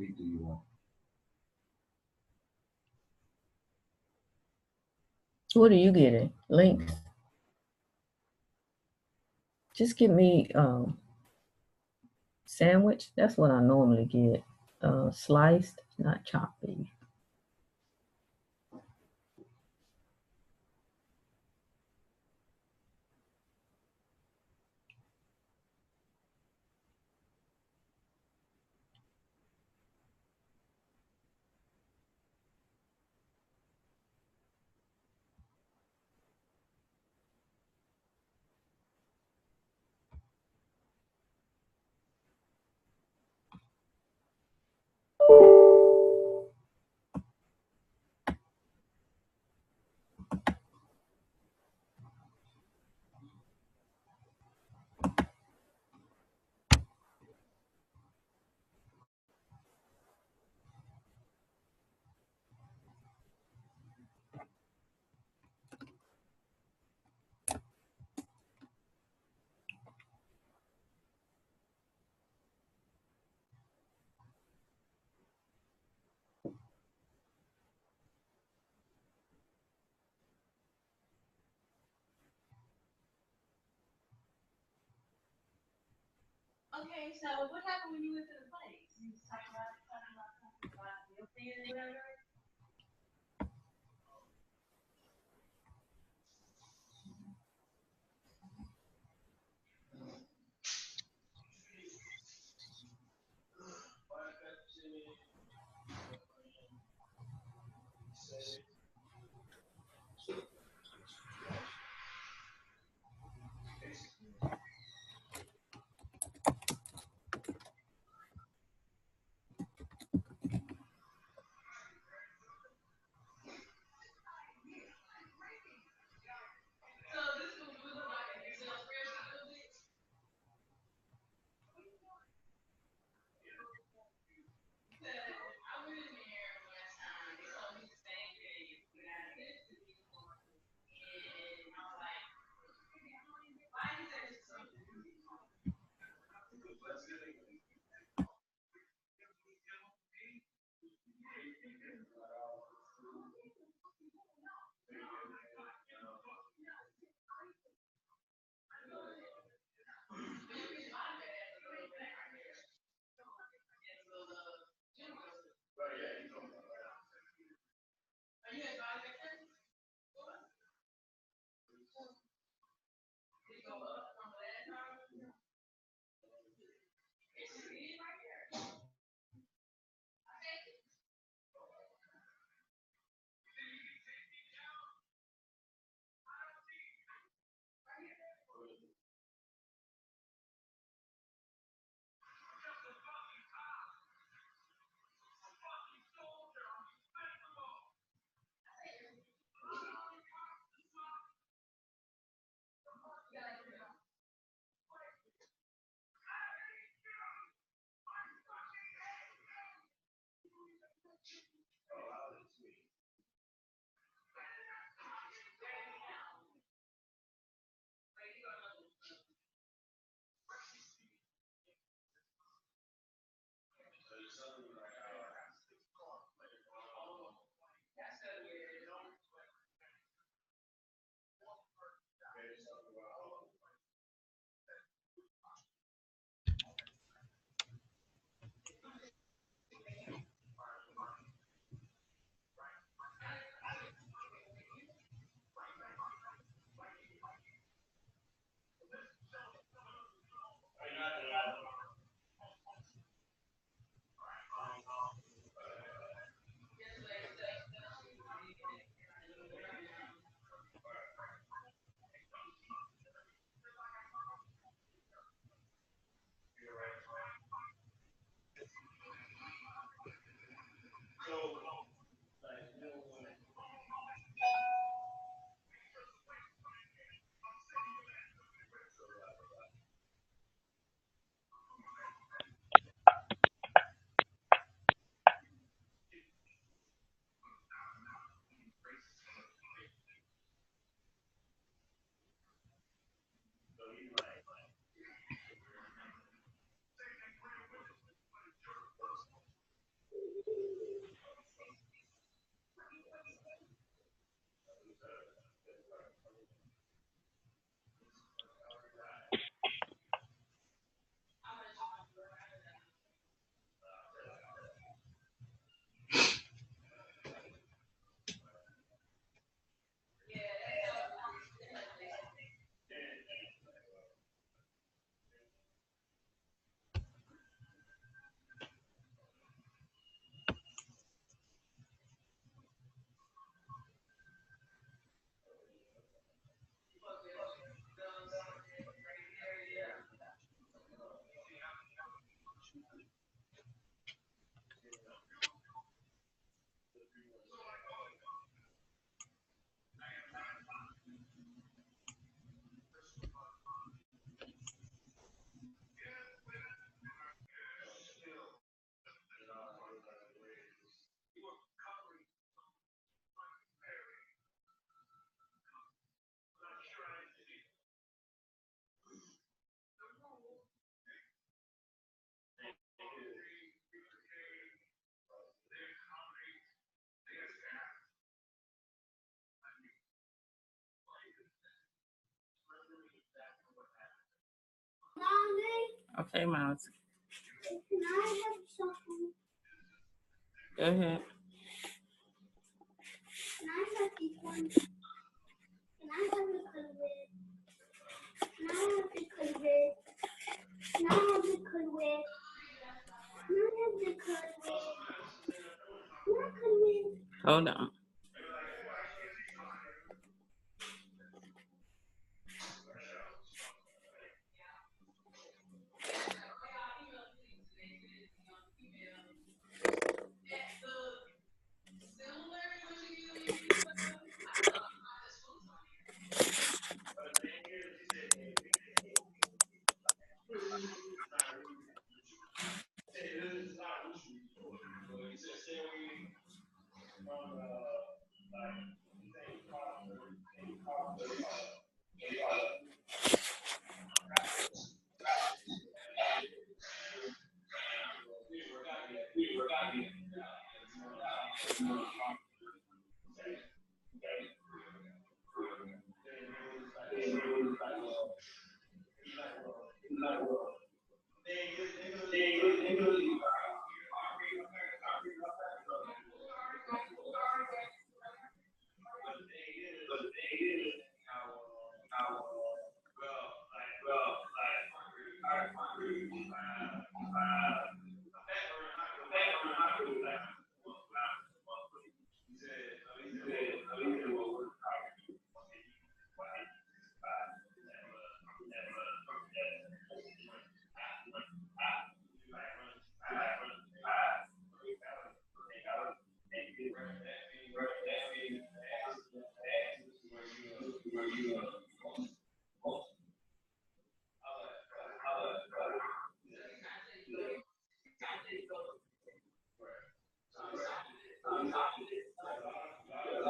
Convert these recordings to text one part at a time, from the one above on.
link do you want? What are you getting? Links? Just give me sandwich. That's what I normally get. Sliced, not chopped beef. Okay, so what happened when you went to the place? You just talking about your thing or whatever? Okay, Miles. Can I have something? Go ahead. Can I have these ones? Can I have the COVID? Can I have the COVID? Can I have the COVID? Can I have the COVID? Can I COVID? Hold on.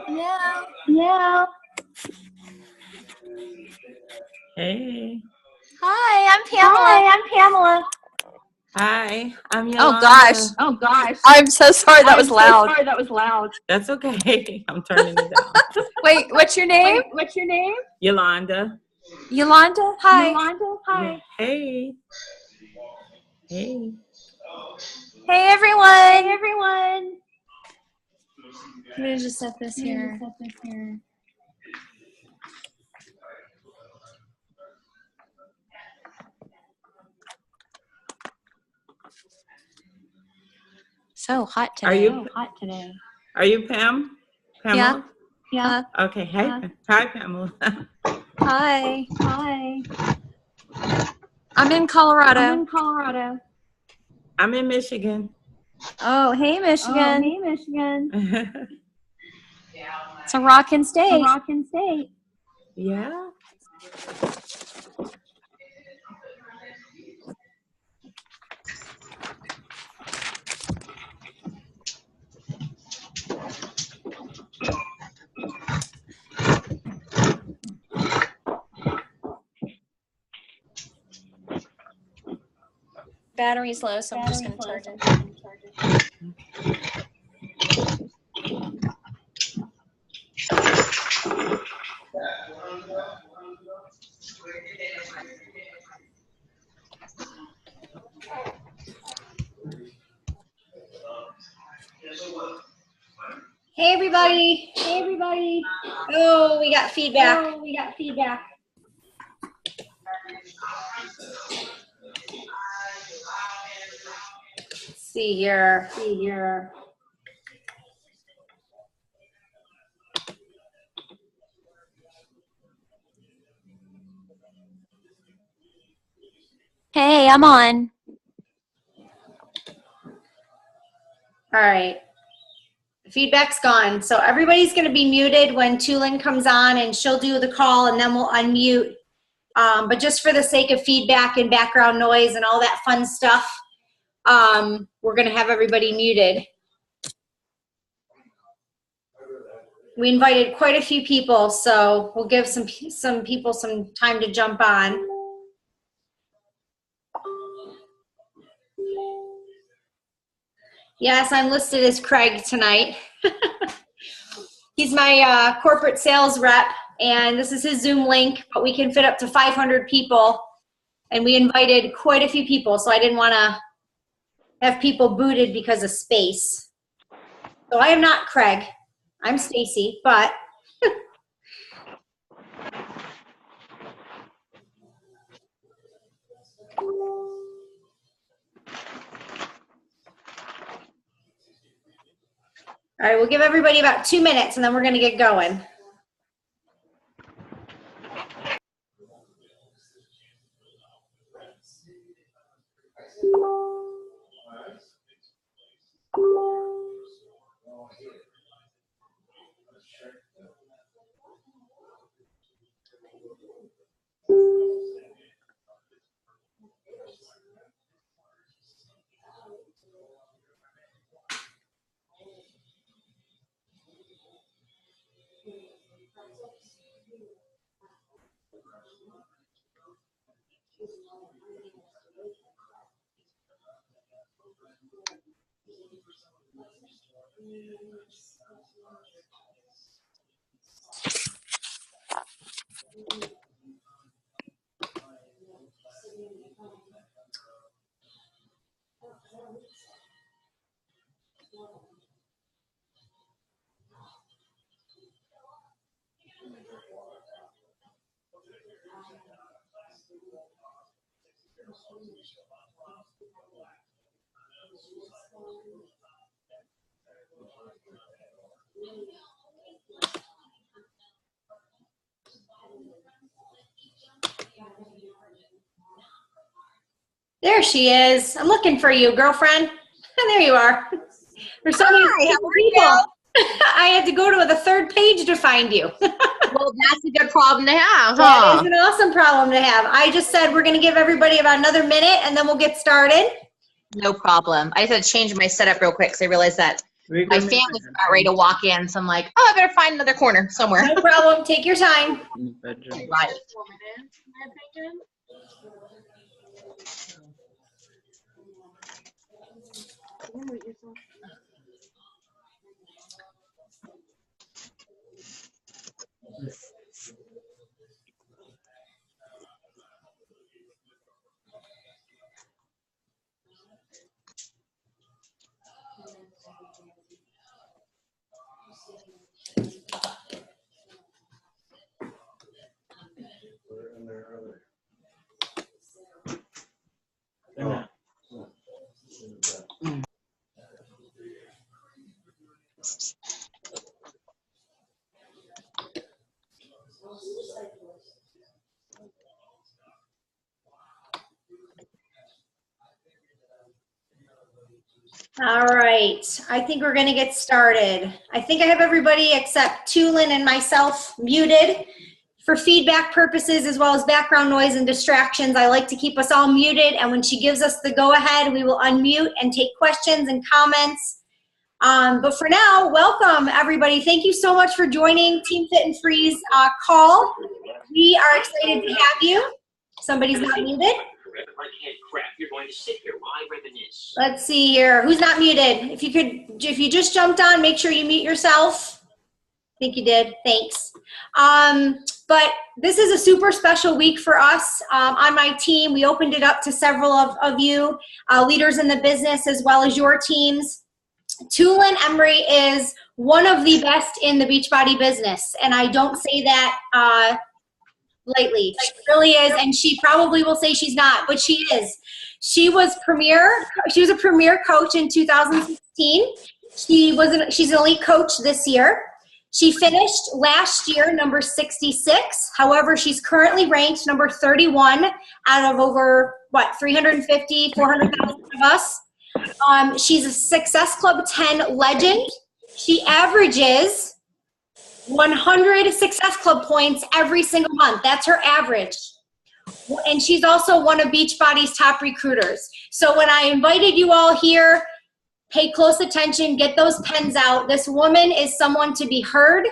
Yeah. Yeah. Hey. Hi, I'm Pamela. Hi, I'm Pamela. Hi, I'm Yolanda. Oh gosh. Oh gosh. I'm so sorry that was loud. Sorry, that was loud. That's okay. I'm turning it down. Wait, what's your name? Wait, what's your name? Yolanda. Yolanda? Hi. Yolanda. Hi. Yeah. Hey. Hey. Hey everyone. Hey everyone. I'm gonna just set this here. So hot today. Are you Hot today. Are you Pam? Pamela? Yeah. Okay. Hey. Hi, Pamela. Hi. Hi. I'm in Colorado. I'm in Colorado. I'm in Michigan. Oh, hey Michigan. Oh, hey Michigan. It's a rockin' state. A rockin' state. Yeah. Battery's low, so I'm just gonna charge it. Hey everybody. Hey everybody. Oh, we got feedback. Oh, we got feedback. Let's see here. Hey, I'm on. All right. Feedback's gone. So everybody's going to be muted when Tulin comes on, and she'll do the call, and then we'll unmute. But just for the sake of feedback and background noise and all that fun stuff, we're going to have everybody muted. We invited quite a few people, so we'll give some people some time to jump on. Yes, I'm listed as Craig tonight. He's my corporate sales rep, and this is his Zoom link, but we can fit up to 500 people, and we invited quite a few people, so I didn't want to have people booted because of space. So I am not Craig. I'm Stacy, but all right, we'll give everybody about 2 minutes, and then we're going to get going. There she is. I'm looking for you, girlfriend. There you are. There's so many people. I had to go to the third page to find you. Well, that's a good problem to have, That huh? is an awesome problem to have. I just said we're going to give everybody about another minute, and then we'll get started. No problem. I just had to change my setup real quick because I realized that my family's about ready to walk in, so I'm like, oh, I better find another corner somewhere. No problem. Take your time. Right. All right. I think we're going to get started. I think I have everybody except Tulin and myself muted. For feedback purposes, as well as background noise and distractions, I like to keep us all muted, and when she gives us the go-ahead, we will unmute and take questions and comments. But for now, welcome, everybody. Thank you so much for joining Team Fit and Free's call. We are excited to have you. Somebody's not muted. Let's see here. Who's not muted? If you just jumped on, make sure you mute yourself. I think you did. Thanks. But this is a super special week for us on my team. We opened it up to several of you, leaders in the business, as well as your teams. Tulin Emre is one of the best in the Beachbody business. And I don't say that lightly. She really is. And she probably will say she's not, but she is. She was a premier coach in 2016. She's an elite coach this year. She finished last year number 66. However, she's currently ranked number 31 out of over, 350, 400,000 of us. She's a Success Club 10 legend. She averages 100 Success Club points every single month. That's her average. And she's also one of Beachbody's top recruiters. So when I invited you all here, pay close attention, get those pens out. This woman is someone to be heard.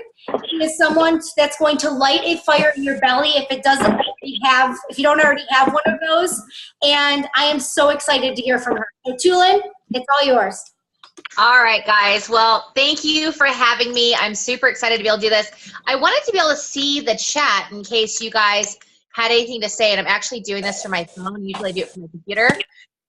She is someone that's going to light a fire in your belly if you don't already have one of those. And I am so excited to hear from her. So Tulin, it's all yours. All right, guys. Well, thank you for having me. I'm super excited to be able to do this. I wanted to be able to see the chat in case you guys had anything to say, and I'm actually doing this from my phone. Usually I do it from my computer.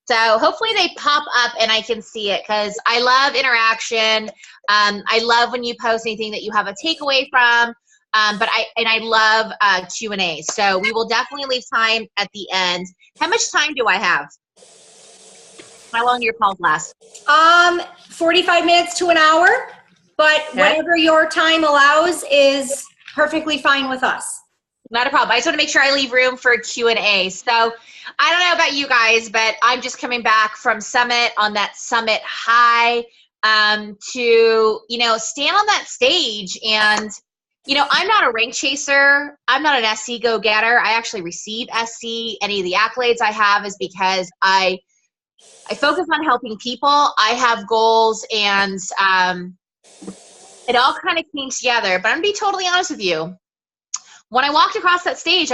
So hopefully they pop up and I can see it, because I love interaction. I love when you post anything that you have a takeaway from, but I love Q&A. So we will definitely leave time at the end. How much time do I have? How long do your calls last? 45 minutes to an hour, but okay. Whatever your time allows is perfectly fine with us. Not a problem. I just want to make sure I leave room for Q&A. So I don't know about you guys, but I'm just coming back from Summit, on that Summit high, to, stand on that stage. And, I'm not a rank chaser. I'm not an SC go-getter. I actually receive SC. Any of the accolades I have is because I focus on helping people. I have goals, and it all kind of came together. But I'm going to be totally honest with you. When I walked across that stage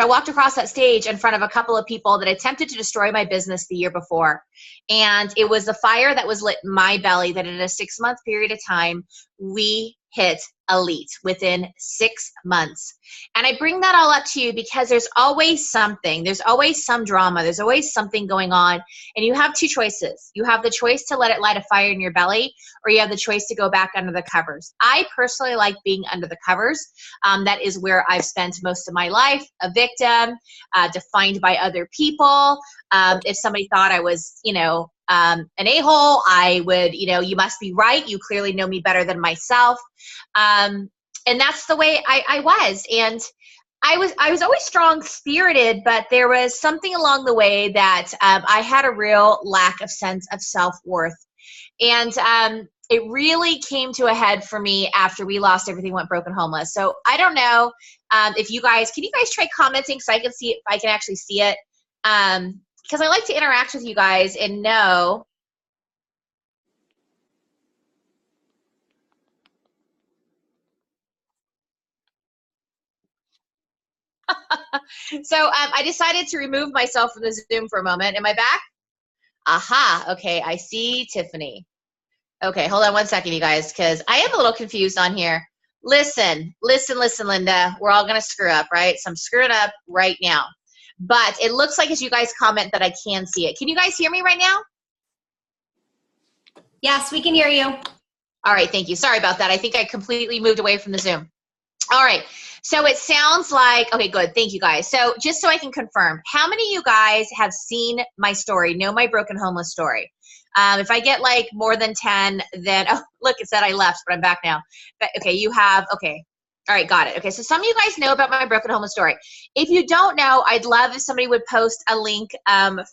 in front of a couple of people that attempted to destroy my business the year before. And it was the fire that was lit in my belly that in a 6-month period of time, we hit elite within 6 months. And I bring that all up to you because there's always something. There's always some drama. There's always something going on. And you have two choices. You have the choice to let it light a fire in your belly, or you have the choice to go back under the covers. I personally like being under the covers. That is where I've spent most of my life, a victim, defined by other people. If somebody thought I was, an a-hole, I would, you must be right. You clearly know me better than myself. And that's the way I was. And I was always strong-spirited, but there was something along the way that I had a real lack of sense of self-worth. And it really came to a head for me after we lost everything, went broke and homeless. So I don't know if you guys, can you guys try commenting so I can see if I can actually see it? Because I like to interact with you guys and know. So I decided to remove myself from the Zoom for a moment. Am I back? Aha. Okay, I see Tiffany. Okay, hold on one second, you guys, because I am a little confused on here. Listen, Linda. We're all going to screw up, right? So I'm screwing up right now. But it looks like as you guys comment that I can see it. Can you guys hear me right now? Yes, we can hear you. All right, thank you. Sorry about that. I think I completely moved away from the Zoom. All right, so it sounds like, okay, good. Thank you, guys. So just so I can confirm, how many of you guys have seen my story, know my broken homeless story? If I get like more than 10, then, oh, look, it said I left, but I'm back now. But, okay, you have, okay. All right, got it. Okay, so some of you guys know about my broken homeless story. If you don't know, I'd love if somebody would post a link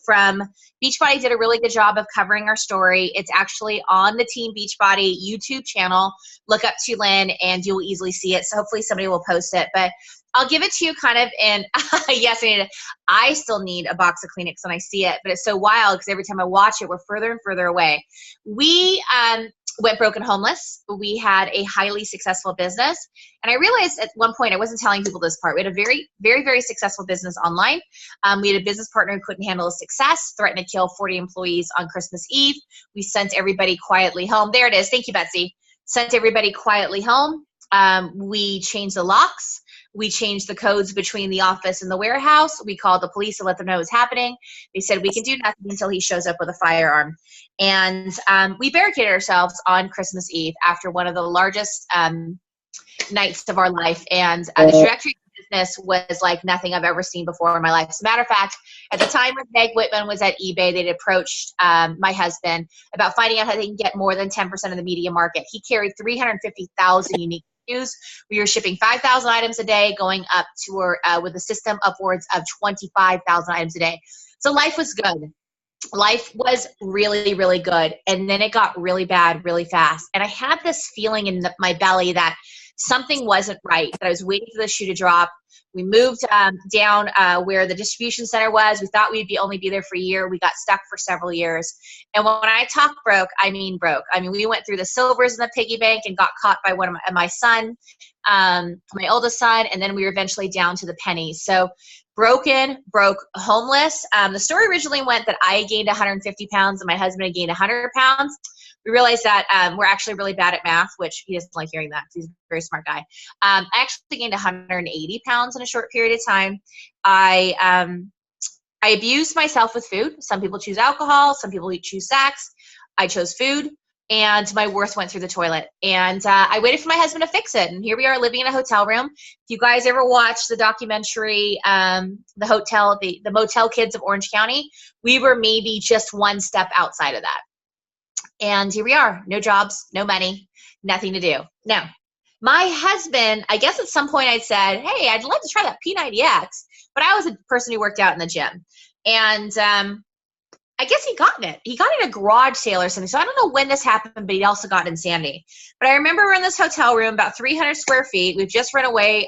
from Beachbody. Did a really good job of covering our story. It's actually on the Team Beachbody YouTube channel. Look up Tulin and you'll easily see it. So hopefully somebody will post it. But I'll give it to you kind of in, yes, I still need a box of Kleenex when I see it. But it's so wild because every time I watch it, we're further and further away. We went broke and homeless. We had a highly successful business. And I realized at one point, I wasn't telling people this part, we had a very, very, very successful business online. We had a business partner who couldn't handle the success, threatened to kill 40 employees on Christmas Eve. We sent everybody quietly home. There it is. Thank you, Betsy. Sent everybody quietly home. We changed the locks. We changed the codes between the office and the warehouse. We called the police to let them know what was happening. They said we can do nothing until he shows up with a firearm. And we barricaded ourselves on Christmas Eve after one of the largest nights of our life. And the trajectory of business was like nothing I've ever seen before in my life. As a matter of fact, at the time when Meg Whitman was at eBay, they'd approached my husband about finding out how they can get more than 10% of the media market. He carried 350,000 unique SKUs. We were shipping 5,000 items a day, going up to with a system upwards of 25,000 items a day. So life was good. Life was really, really good. And then it got really bad really fast. And I had this feeling in my belly that something wasn't right, that I was waiting for the shoe to drop. We moved down where the distribution center was. We thought we'd only be there for a year. We got stuck for several years. And when I talk broke, I mean broke. I mean, we went through the silvers in the piggy bank and got caught by one of my son, my oldest son, and then we were eventually down to the pennies. So broken, broke, homeless. The story originally went that I gained 150 pounds and my husband had gained 100 pounds. We realized that we're actually really bad at math, which he doesn't like hearing that because he's a very smart guy. I actually gained 180 pounds in a short period of time. I abused myself with food. Some people choose alcohol. Some people choose sex. I chose food, and my worth went through the toilet. And I waited for my husband to fix it. And here we are living in a hotel room. If you guys ever watched the documentary, the Motel Kids of Orange County, we were maybe just one step outside of that. And here we are, no jobs, no money, nothing to do. Now, my husband, I guess at some point I'd said, hey, I'd love to try that P90X, but I was a person who worked out in the gym. And I guess he got it. He got it at a garage sale or something. So I don't know when this happened, but he also got it in Sandy. But I remember we're in this hotel room, about 300 square feet. We've just run away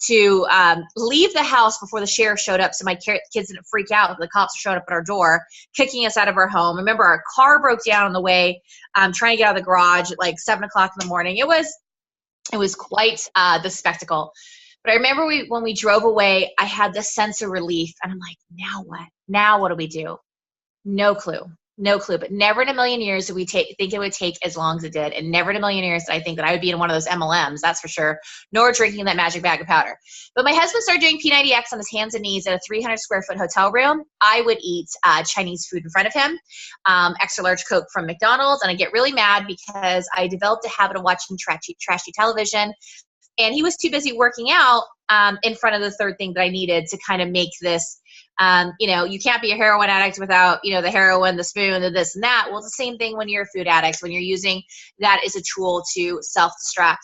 to leave the house before the sheriff showed up so my kids didn't freak out. The cops showed up at our door, kicking us out of our home. Remember, our car broke down on the way, trying to get out of the garage at like 7 o'clock in the morning. It was quite the spectacle. But I remember when we drove away, I had this sense of relief. And I'm like, now what? Now what do we do? No clue. No clue. But never in a million years did we think it would take as long as it did. And never in a million years did I think that I would be in one of those MLMs, that's for sure, nor drinking that magic bag of powder. But my husband started doing P90X on his hands and knees in a 300 square foot hotel room. I would eat Chinese food in front of him, extra large Coke from McDonald's, and I get really mad because I developed a habit of watching trashy television. And he was too busy working out in front of the third thing that I needed to kind of make this, you can't be a heroin addict without, the heroin, the spoon, the this and that. Well, it's the same thing when you're a food addict, when you're using that as a tool to self-destruct.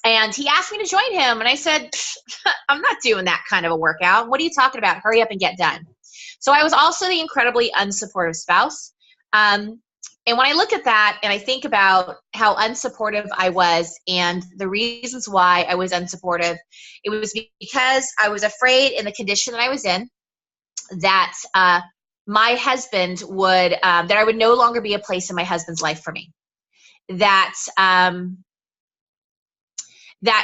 And he asked me to join him. And I said, I'm not doing that kind of a workout. What are you talking about? Hurry up and get done. So I was also the incredibly unsupportive spouse. And when I look at that and I think about how unsupportive I was and the reasons why I was unsupportive, it was because I was afraid in the condition that I was in that my husband would, that I would no longer be a place in my husband's life for me. That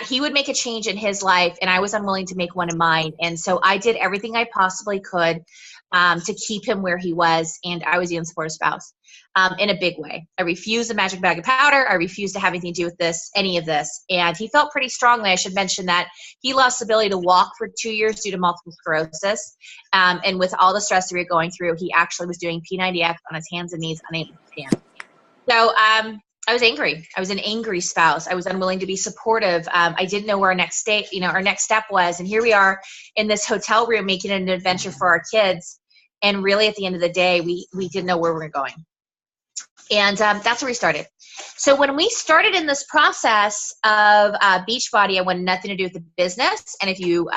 he would make a change in his life and I was unwilling to make one in mine. And so I did everything I possibly could to keep him where he was, and I was the unsupportive spouse in a big way. I refused the magic bag of powder. I refused to have anything to do with any of this. And he felt pretty strongly. I should mention that he lost the ability to walk for 2 years due to multiple sclerosis. And with all the stress that we were going through, he actually was doing P90X on his hands and knees, unable to stand. So I was angry. I was an angry spouse. I was unwilling to be supportive. I didn't know where our next step was. And here we are in this hotel room making it an adventure for our kids. And really, at the end of the day, we didn't know where we were going. And that's where we started. So when we started in this process of Beachbody, I wanted nothing to do with the business. And if you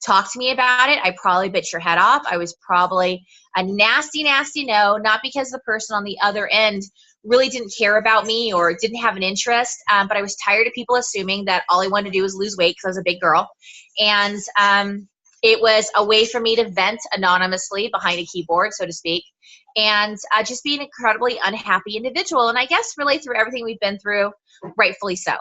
talk to me about it, I probably bit your head off. I was probably a nasty, nasty no, not because the person on the other end really didn't care about me or didn't have an interest, but I was tired of people assuming that all I wanted to do was lose weight because I was a big girl. And it was a way for me to vent anonymously behind a keyboard, so to speak, and just be an incredibly unhappy individual. And I guess really through everything we've been through, rightfully so.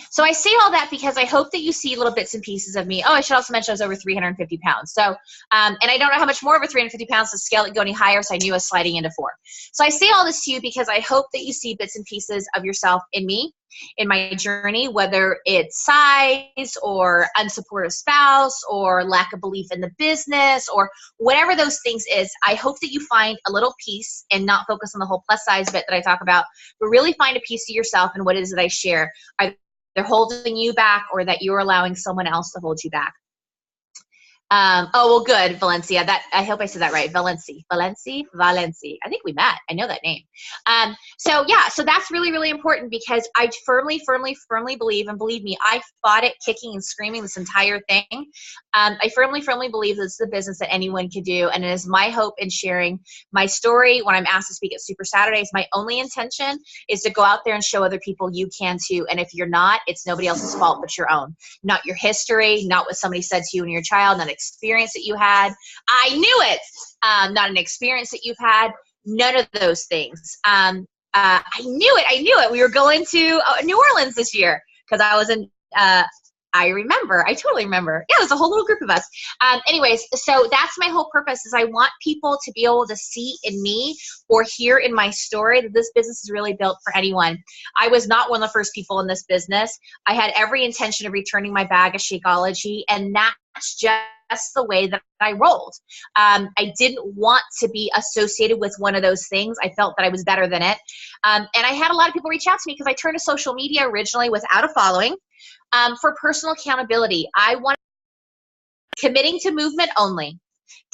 So I say all that because I hope that you see little bits and pieces of me. Oh, I should also mention I was over 350 pounds. So, and I don't know how much more over 350 pounds to scale it go any higher, so I knew I was sliding into 4. So I say all this to you because I hope that you see bits and pieces of yourself in me. in my journey, whether it's size or unsupportive spouse or lack of belief in the business or whatever those things is. I hope that you find a little piece and not focus on the whole plus size bit that I talk about, but really find a piece of yourself and what it is that I share. Either they're holding you back or that you're allowing someone else to hold you back. Oh, well, good, Valencia. I hope I said that right. Valenci. I think we met. I know that name. So that's really, really important because I firmly believe, and believe me, I fought it kicking and screaming this entire thing. I firmly believe this is a business that anyone could do. And it is my hope in sharing my story when I'm asked to speak at Super Saturdays. My only intention is to go out there and show other people you can too. And if you're not, it's nobody else's fault but your own. Not your history, not what somebody said to you when you were a child, not experience that you had. I knew it. Not an experience that you've had. None of those things. I knew it. We were going to New Orleans this year because I was in, I totally remember. Yeah, there's a whole little group of us. Anyways, so that's my whole purpose is I want people to be able to see in me or hear in my story that this business is really built for anyone. I was not one of the first people in this business. I had every intention of returning my bag of Shakeology, and that's just the way that I rolled. I didn't want to be associated with one of those things. I felt that I was better than it. And I had a lot of people reach out to me because I turned to social media originally without a following for personal accountability. I want committing to movement only.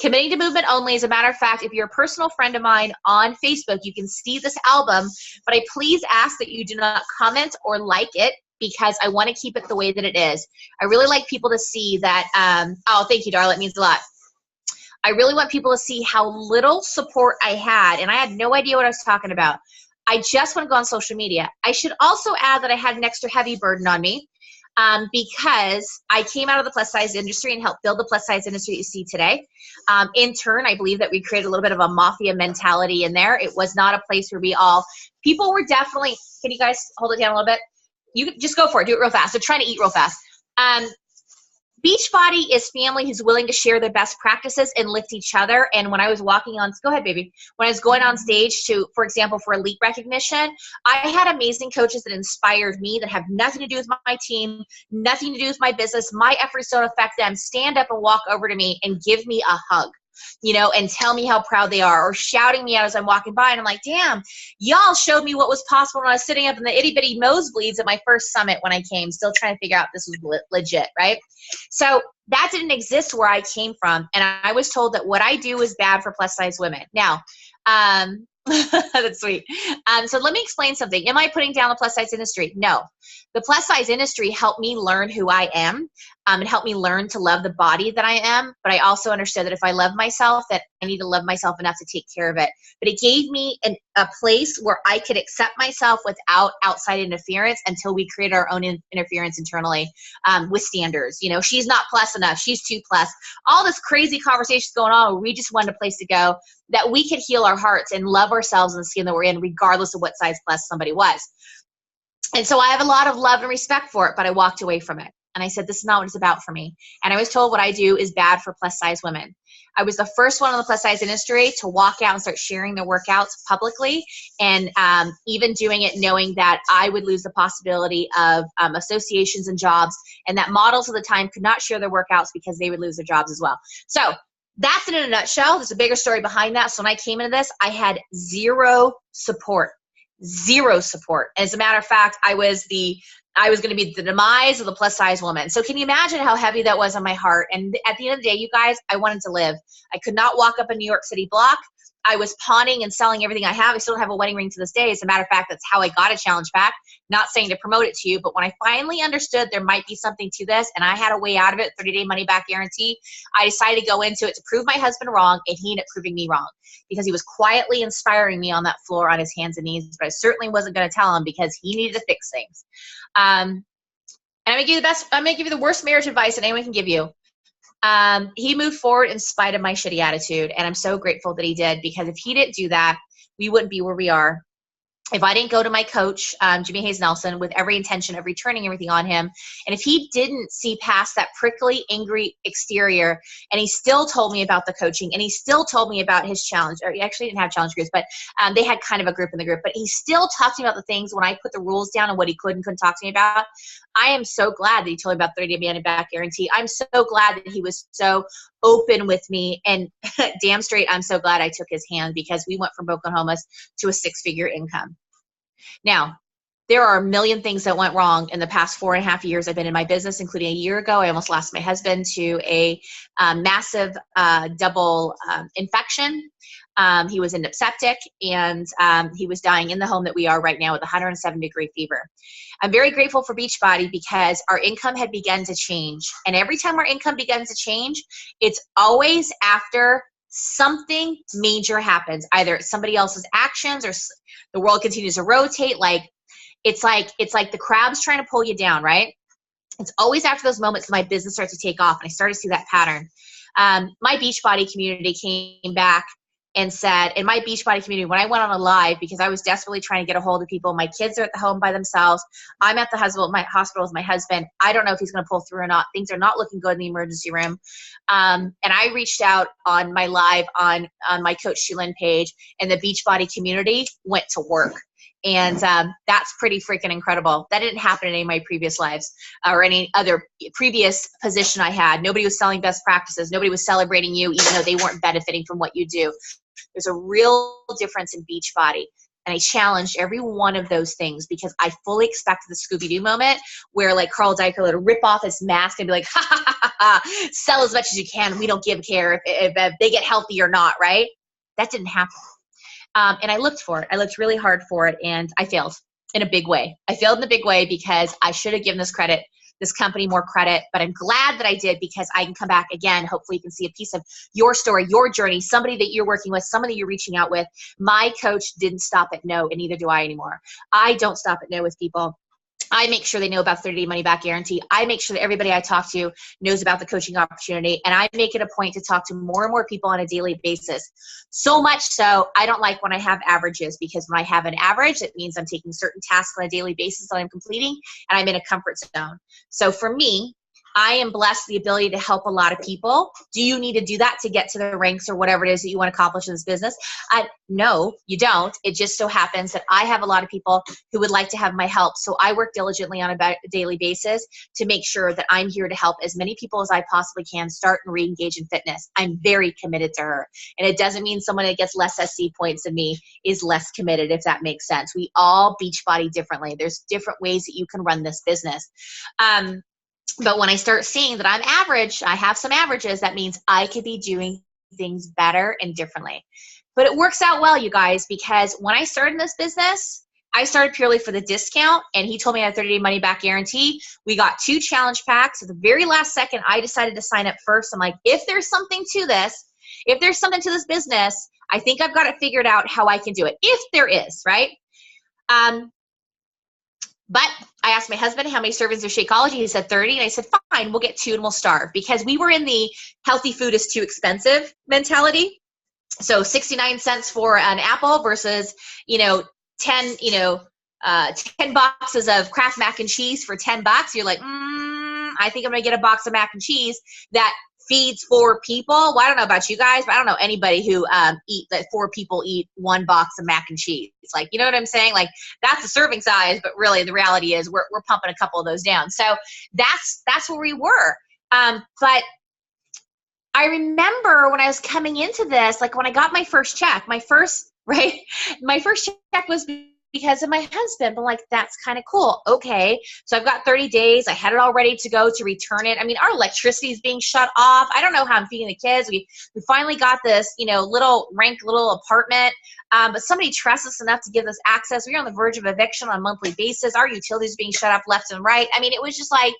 Committing to movement only. As a matter of fact, if you're a personal friend of mine on Facebook, you can see this album, but I please ask that you do not comment or like it, because I want to keep it the way that it is. I really like people to see that, oh, thank you, darling, it means a lot. I really want people to see how little support I had, and I had no idea what I was talking about. I just want to go on social media. I should also add that I had an extra heavy burden on me because I came out of the plus size industry and helped build the plus size industry that you see today. In turn, I believe that we created a little bit of a mafia mentality in there. It was not a place where people were definitely, can you guys hold it down a little bit? You can just go for it. Do it real fast. They're trying to eat real fast. Beachbody is family who's willing to share their best practices and lift each other. And when I was walking on, go ahead, baby. When I was going on stage to, for example, for elite recognition, I had amazing coaches that inspired me that have nothing to do with my team, nothing to do with my business. My efforts don't affect them. Stand up and walk over to me and give me a hug, and tell me how proud they are, or shouting me out as I'm walking by. And I'm like, damn, y'all showed me what was possible when I was sitting up in the itty bitty nosebleeds at my first summit when I came, still trying to figure out if this was legit, right? So that didn't exist where I came from. And I was told that what I do is bad for plus size women. Now, that's sweet. So let me explain something. Am I putting down the plus size industry? No. The plus size industry helped me learn who I am. It helped me learn to love the body that I am. But I also understood that if I love myself, that I need to love myself enough to take care of it. But it gave me a place where I could accept myself without outside interference until we created our own interference internally with standards. She's not plus enough. She's too plus. All this crazy conversations going on where we just wanted a place to go that we could heal our hearts and love ourselves in the skin that we're in, regardless of what size plus somebody was. And so I have a lot of love and respect for it, but I walked away from it. And I said, this is not what it's about for me. And I was told what I do is bad for plus size women. I was the first one in the plus size industry to walk out and start sharing their workouts publicly, and even doing it knowing that I would lose the possibility of associations and jobs, and that models at the time could not share their workouts because they would lose their jobs as well. So that's it in a nutshell. There's a bigger story behind that. So when I came into this, I had zero support. Zero support. As a matter of fact, I was going to be the demise of the plus size woman. So can you imagine how heavy that was on my heart? And at the end of the day, you guys, I wanted to live. I could not walk up a New York City block. I was pawning and selling everything I have. I still don't have a wedding ring to this day. As a matter of fact, that's how I got a challenge pack. Not saying to promote it to you, but when I finally understood there might be something to this and I had a way out of it, 30-day money back guarantee, I decided to go into it to prove my husband wrong, and he ended up proving me wrong because he was quietly inspiring me on that floor on his hands and knees, but I certainly wasn't going to tell him because he needed to fix things. And I'm going to give you the worst marriage advice that anyone can give you. He moved forward in spite of my shitty attitude, and I'm so grateful that he did, because if he didn't do that, we wouldn't be where we are. if I didn't go to my coach, Jimmy Hayes Nelson, with every intention of returning everything on him, and if he didn't see past that prickly, angry exterior, and he still told me about the coaching, and he still told me about his challenge, or he actually didn't have challenge groups, but they had kind of a group in the group, but he still talked to me about the things when I put the rules down and what he could and couldn't talk to me about. I am so glad that he told me about 30-day money back guarantee. I'm so glad that he was so open with me, and damn straight, I'm so glad I took his hand, because we went from broken homeless to a 6-figure income. Now, there are a million things that went wrong in the past 4.5 years I've been in my business, including a year ago. I almost lost my husband to a massive double infection. He was ended up septic, and he was dying in the home that we are right now with 107-degree fever. I'm very grateful for Beachbody because our income had begun to change. And every time our income begins to change, it's always after something major happens. Either it's somebody else's actions, or the world continues to rotate. It's like the crab's trying to pull you down, right? It's always after those moments that my business starts to take off, and I started to see that pattern. My Beachbody community came back and said, in my Beachbody community, when I went on a live, because I was desperately trying to get a hold of people, my kids are at the home by themselves, I'm at the hospital with my husband, I don't know if he's going to pull through or not, things are not looking good in the emergency room, and I reached out on my live on my Coach Tulin page, and the Beachbody community went to work. And that's pretty freaking incredible. That didn't happen in any of my previous lives or any other previous position I had. Nobody was selling best practices. Nobody was celebrating you, even though they weren't benefiting from what you do. There's a real difference in Beachbody. And I challenged every one of those things, because I fully expected the Scooby-Doo moment where, like, Carl Deichler would rip off his mask and be like, ha, ha, ha, ha, ha, sell as much as you can. We don't care if they get healthy or not, right? That didn't happen. And I looked for it. I looked really hard for it, and I failed in a big way. I failed in a big way because I should have given this company more credit, but I'm glad that I did, because I can come back again. Hopefully you can see a piece of your story, your journey, somebody that you're working with, somebody you're reaching out with. My coach didn't stop at no, and neither do I anymore. I don't stop at no with people. I make sure they know about 30-day money back guarantee. I make sure that everybody I talk to knows about the coaching opportunity, and I make it a point to talk to more and more people on a daily basis. So much so, I don't like when I have averages, because when I have an average, it means I'm taking certain tasks on a daily basis that I'm completing, and I'm in a comfort zone. So for me, I am blessed with the ability to help a lot of people. Do you need to do that to get to the ranks or whatever it is that you want to accomplish in this business? No, you don't. It just so happens that I have a lot of people who would like to have my help. So I work diligently on a daily basis to make sure that I'm here to help as many people as I possibly can start and re-engage in fitness. I'm very committed to her. And it doesn't mean someone that gets less SC points than me is less committed, if that makes sense. We all Beachbody differently. There's different ways that you can run this business. But when I start seeing that I'm average, I have some averages, that means I could be doing things better and differently. But it works out well, you guys, because when I started in this business, I started purely for the discount, and he told me I had a 30-day money back guarantee. We got 2 challenge packs. At the very last second, I decided to sign up first. I'm like, if there's something to this, if there's something to this business, I think I've got it figured out how I can do it, if there is, right? But I asked my husband how many servings of Shakeology. He said 30. And I said, fine, we'll get 2 and we'll starve. Because we were in the healthy food is too expensive mentality. So 69 cents for an apple versus, 10 boxes of Kraft mac and cheese for $10. You're like, I think I'm going to get a box of mac and cheese that feeds 4 people. Well, I don't know about you guys, but I don't know anybody who that 4 people eat 1 box of mac and cheese. It's like, you know what I'm saying? Like, that's a serving size, but really the reality is we're pumping a couple of those down. So that's where we were. But I remember when I was coming into this, like when I got my first check, my first check was because of my husband. But like, that's kind of cool. Okay. So I've got 30 days. I had it all ready to go to return it. I mean, our electricity is being shut off. I don't know how I'm feeding the kids. We finally got this, little apartment. But somebody trusts us enough to give us access. We were on the verge of eviction on a monthly basis. Our utilities being shut off left and right. I mean, it was just like,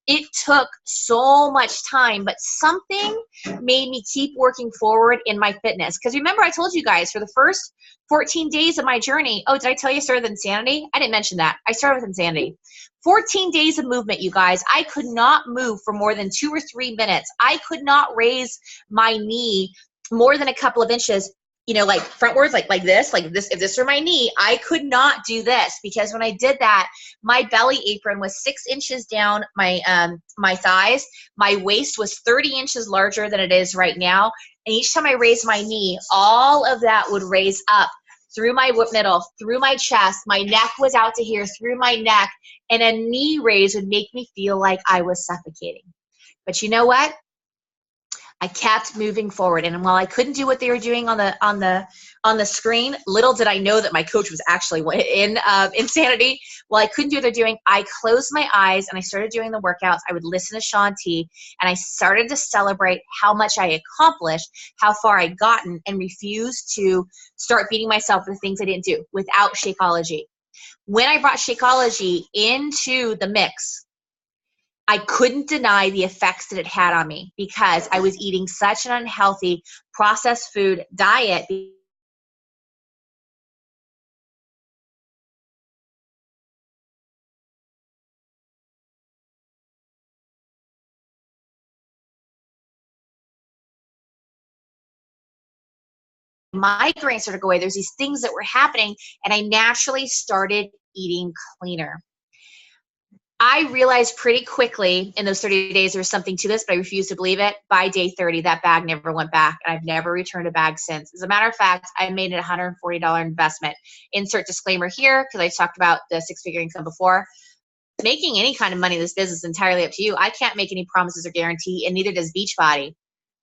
it took so much time, but something made me keep working forward in my fitness. Because remember, I told you guys for the first 14 days of my journey, did I tell you I started with insanity? I didn't mention that. I started with insanity. 14 days of movement, you guys. I could not move for more than 2 or 3 minutes. I could not raise my knee more than a couple of inches you know, like frontwards, like this, if this were my knee, I could not do this, because when I did that, my belly apron was 6 inches down my, my thighs. My waist was 30 inches larger than it is right now. And each time I raised my knee, all of that would raise up through my middle, through my chest. My neck was out to here, through my neck, and a knee raise would make me feel like I was suffocating. But you know what? I kept moving forward, and while I couldn't do what they were doing on the screen, little did I know that my coach was actually in Insanity. While I couldn't do what they're doing, I closed my eyes and I started doing the workouts. I would listen to Shaun T, and I started to celebrate how much I accomplished, how far I'd gotten, and refused to start beating myself for the things I didn't do without Shakeology. When I brought Shakeology into the mix, I couldn't deny the effects that it had on me, because I was eating such an unhealthy processed food diet. Migraines started to go away. There's these things that were happening, and I naturally started eating cleaner. I realized pretty quickly in those 30 days there was something to this, but I refused to believe it. By day 30, that bag never went back, and I've never returned a bag since. As a matter of fact, I made it a $140 investment. Insert disclaimer here, because I talked about the six-figure income before. Making any kind of money in this business is entirely up to you. I can't make any promises or guarantee, and neither does Beachbody.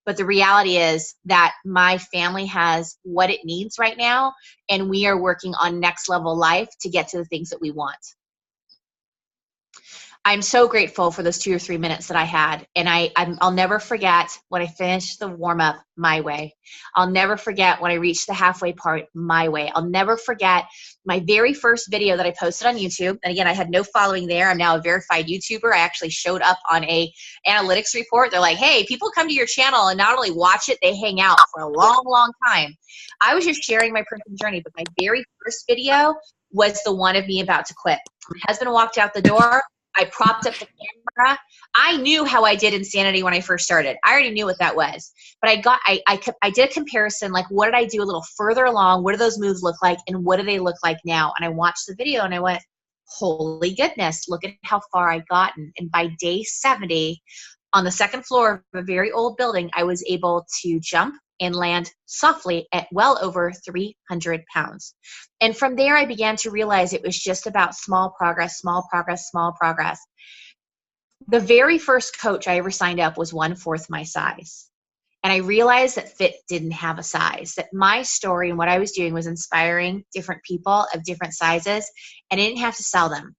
But the reality is that my family has what it needs right now, and we are working on next level life to get to the things that we want. I'm so grateful for those 2 or 3 minutes that I had. And I'll never forget when I finished the warm-up my way. I'll never forget when I reached the halfway part my way. I'll never forget my very first video that I posted on YouTube. And again, I had no following there. I'm now a verified YouTuber. I actually showed up on a analytics report. They're like, hey, people come to your channel and not only watch it, they hang out for a long, long time. I was just sharing my personal journey, but my very first video was the one of me about to quit. My husband walked out the door. I propped up the camera. I knew how I did Insanity when I first started. I already knew what that was. But I did a comparison, like what did I do a little further along? What do those moves look like? And what do they look like now? And I watched the video and I went, holy goodness, look at how far I'd gotten. And by day 70, on the second floor of a very old building, I was able to jump and land softly at well over 300 pounds. And from there, I began to realize it was just about small progress, small progress, small progress. The very first coach I ever signed up was 1/4 my size. And I realized that Fit didn't have a size, that my story and what I was doing was inspiring different people of different sizes, and I didn't have to sell them.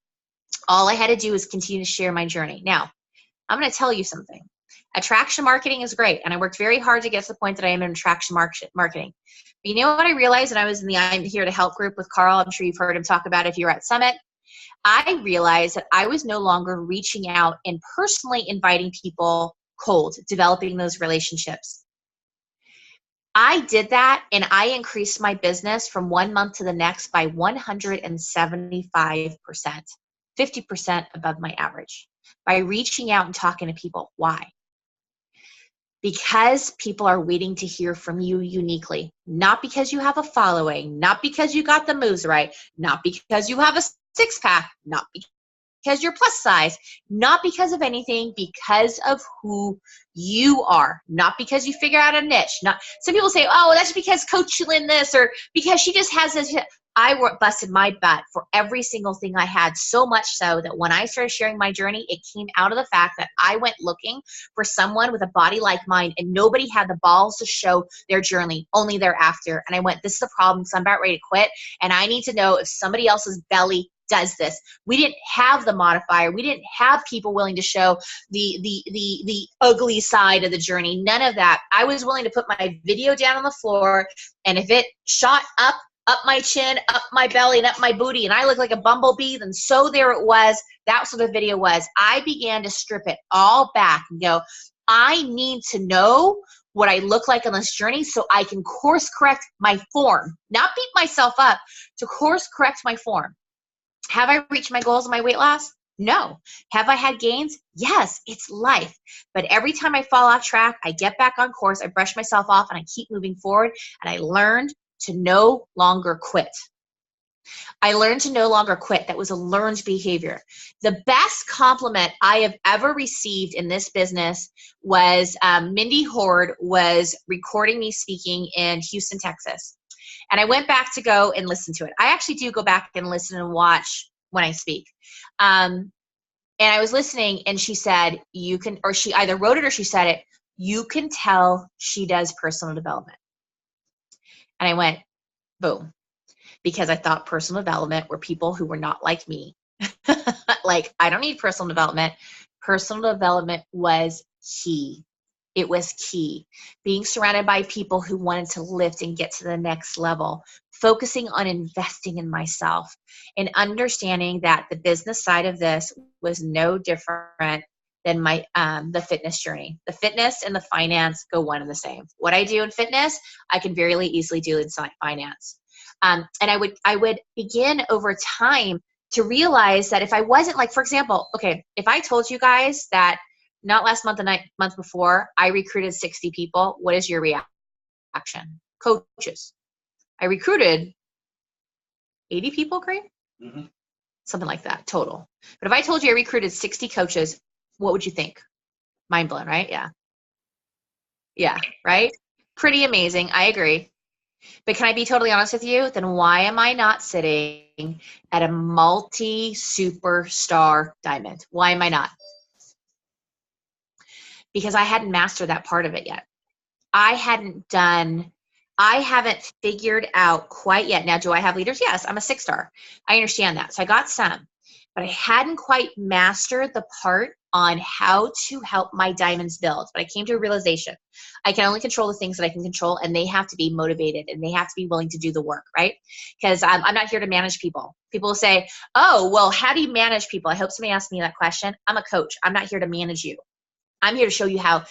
All I had to do was continue to share my journey. Now, I'm going to tell you something. Attraction marketing is great, and I worked very hard to get to the point that I am in attraction marketing. But you know what I realized when I was in the I'm Here to Help group with Carl? I'm sure you've heard him talk about it if you were at Summit. I realized that I was no longer reaching out and personally inviting people cold, developing those relationships. I did that, and I increased my business from 1 month to the next by 175%, 50% above my average, by reaching out and talking to people. Why? Because people are waiting to hear from you uniquely, not because you have a following, not because you got the moves right, not because you have a six-pack, not because you're plus size, not because of anything, because of who you are, not because you figure out a niche. Not some people say, oh, that's because Coach Tulin this, or because she just has this. I busted my butt for every single thing I had, so much so that when I started sharing my journey, it came out of the fact that I went looking for someone with a body like mine, and nobody had the balls to show their journey, only thereafter. And I went, this is a problem, so I'm about ready to quit, and I need to know if somebody else's belly does this. We didn't have the modifier. We didn't have people willing to show the ugly side of the journey. None of that. I was willing to put my video down on the floor, and if it shot up my chin, up my belly, and up my booty, and I looked like a bumblebee, then so there it was. That's what the video was. I began to strip it all back and go, I need to know what I look like on this journey so I can course correct my form, not beat myself up, to course correct my form. Have I reached my goals in my weight loss? No. Have I had gains? Yes, it's life. But every time I fall off track, I get back on course, I brush myself off, and I keep moving forward. And I learned to no longer quit. I learned to no longer quit. That was a learned behavior. The best compliment I have ever received in this business was Mindy Horde was recording me speaking in Houston, Texas. And I went back to go and listen to it. I actually do go back and listen and watch when I speak. And I was listening, and she said, you can, or she either wrote it or she said it, you can tell she does personal development. And I went, boom. Because I thought personal development were people who were not like me. Like, I don't need personal development. Personal development was key. It was key. Being surrounded by people who wanted to lift and get to the next level, focusing on investing in myself, and understanding that the business side of this was no different than my the fitness journey. The fitness and the finance go one and the same. What I do in fitness, I can very easily do in finance. And I would begin over time to realize that if I wasn't, like, for example, okay, if I told you guys that not last month, the month before, I recruited 60 people, what is your reaction? Coaches. I recruited 80 people, Craig? Mm-hmm. Something like that, total. But if I told you I recruited 60 coaches, what would you think? Mind blown, right? Yeah. Yeah, right? Pretty amazing. I agree. But can I be totally honest with you? Then why am I not sitting at a multi-superstar diamond? Why am I not? Because I hadn't mastered that part of it yet. I haven't figured out quite yet. Now, do I have leaders? Yes, I'm a 6-star. I understand that. So I got some, but I hadn't quite mastered the part on how to help my diamonds build. But I came to a realization. I can only control the things that I can control, and they have to be motivated, and they have to be willing to do the work, right? Because I'm not here to manage people. People will say, oh, well, how do you manage people? I hope somebody asks me that question. I'm a coach. I'm not here to manage you. I'm here to show you how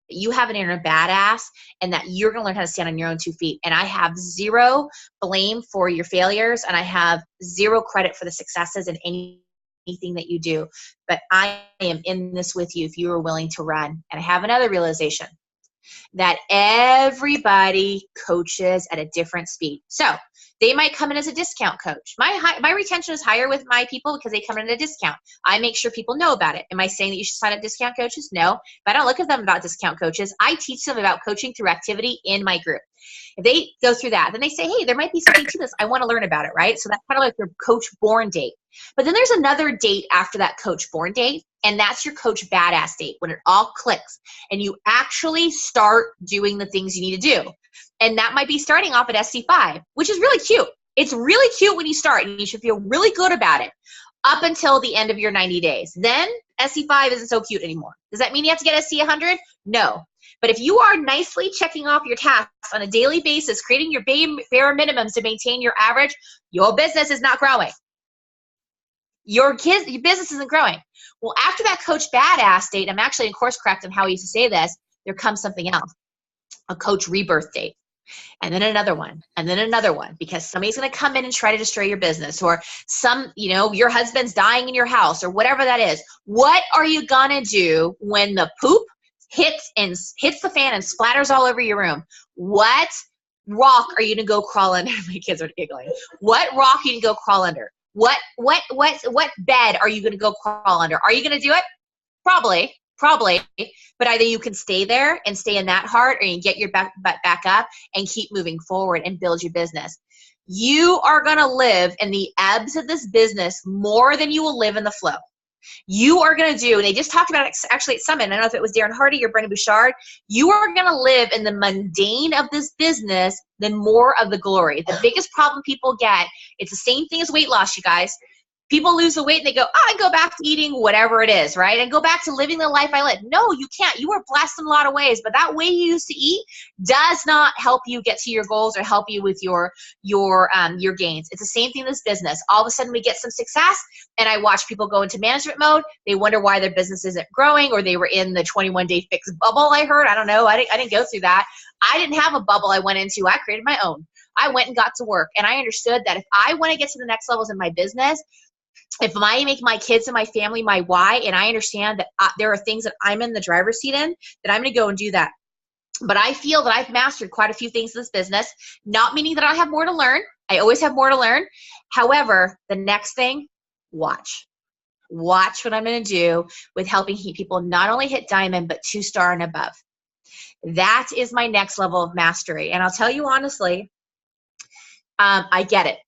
you have an inner badass and that you're going to learn how to stand on your own 2 feet. And I have zero blame for your failures, and I have zero credit for the successes in anything that you do. But I am in this with you if you are willing to run. And I have another realization, that everybody coaches at a different speed. So they might come in as a discount coach. My retention is higher with my people because they come in at a discount. I make sure people know about it. Am I saying that you should sign up discount coaches? No. But I don't look at them about discount coaches. I teach them about coaching through activity in my group. If they go through that, then they say, hey, there might be something to this. I want to learn about it, right? So that's kind of like your coach born date. But then there's another date after that coach born date, and that's your coach badass date, when it all clicks and you actually start doing the things you need to do. And that might be starting off at SC5, which is really cute. It's really cute when you start, and you should feel really good about it up until the end of your 90 days. Then SC5 isn't so cute anymore. Does that mean you have to get SC 100? No. But if you are nicely checking off your tasks on a daily basis, creating your bare minimums to maintain your average, your business is not growing. Your business isn't growing. Well, after that coach badass date, I'm actually in course correct on how I used to say this, there comes something else, a coach rebirth date. And then another one, and then another one, because somebody's going to come in and try to destroy your business, or your husband's dying in your house, or whatever that is. What are you going to do when the poop hits the fan and splatters all over your room? What rock are you going to go crawl under? My kids are giggling. What rock are you going to go crawl under? What bed are you going to go crawl under? Are you going to do it? Probably. But either you can stay there and stay in that heart, or you can get your butt back up and keep moving forward and build your business. You are going to live in the ebbs of this business more than you will live in the flow. You are going to do, and they just talked about it actually at Summit. I don't know if it was Darren Hardy or Brendan Bouchard. You are going to live in the mundane of this business than more of the glory. The biggest problem people get, it's the same thing as weight loss, you guys. People lose the weight and they go, I go back to eating whatever it is, right? And go back to living the life I led. No, you can't. You were blessed in a lot of ways, but that way you used to eat does not help you get to your goals or help you with your gains. It's the same thing in this business. All of a sudden we get some success, and I watch people go into management mode. They wonder why their business isn't growing, or they were in the 21-day fix bubble. I heard. I don't know. I didn't go through that. I didn't have a bubble I went into. I created my own. I went and got to work, and I understood that if I want to get to the next levels in my business, if I make my kids and my family my why, and I understand that there are things that I'm in the driver's seat in, that I'm going to go and do that. But I feel that I've mastered quite a few things in this business, not meaning that I have more to learn. I always have more to learn. However, the next thing, watch. Watch what I'm going to do with helping people not only hit diamond, but 2-star and above. That is my next level of mastery. And I'll tell you honestly, I get it.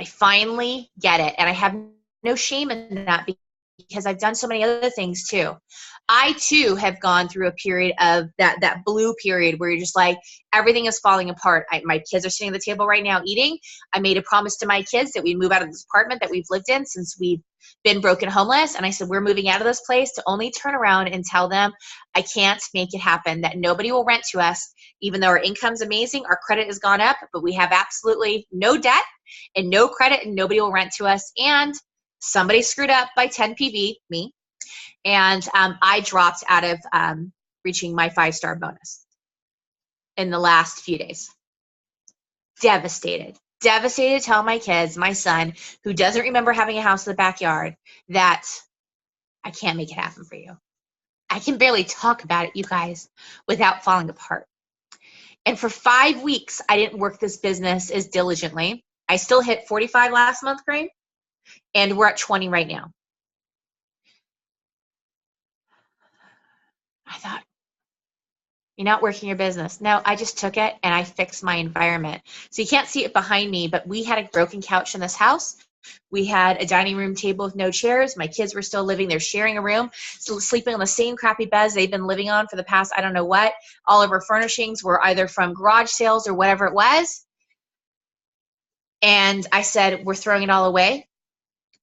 I finally get it. And I have no shame in that because I've done so many other things too. I too have gone through a period of that blue period where you're just like, everything is falling apart. My kids are sitting at the table right now eating. I made a promise to my kids that we'd move out of this apartment that we've lived in since we've been broken homeless. And I said, we're moving out of this place to only turn around and tell them I can't make it happen, that nobody will rent to us, even though our income's amazing, our credit has gone up, but we have absolutely no debt and no credit and nobody will rent to us. And somebody screwed up by 10 PV, me. And I dropped out of reaching my 5-star bonus in the last few days. Devastated to tell my kids, my son, who doesn't remember having a house in the backyard, that I can't make it happen for you. I can barely talk about it, you guys, without falling apart. And for 5 weeks, I didn't work this business as diligently. I still hit 45 last month, Graham, and we're at 20 right now. I thought, you're not working your business. No, I just took it and I fixed my environment. So you can't see it behind me, but we had a broken couch in this house. We had a dining room table with no chairs. My kids were still living there, sharing a room, still sleeping on the same crappy beds they've been living on for the past, I don't know what. All of our furnishings were either from garage sales or whatever it was. And I said, we're throwing it all away.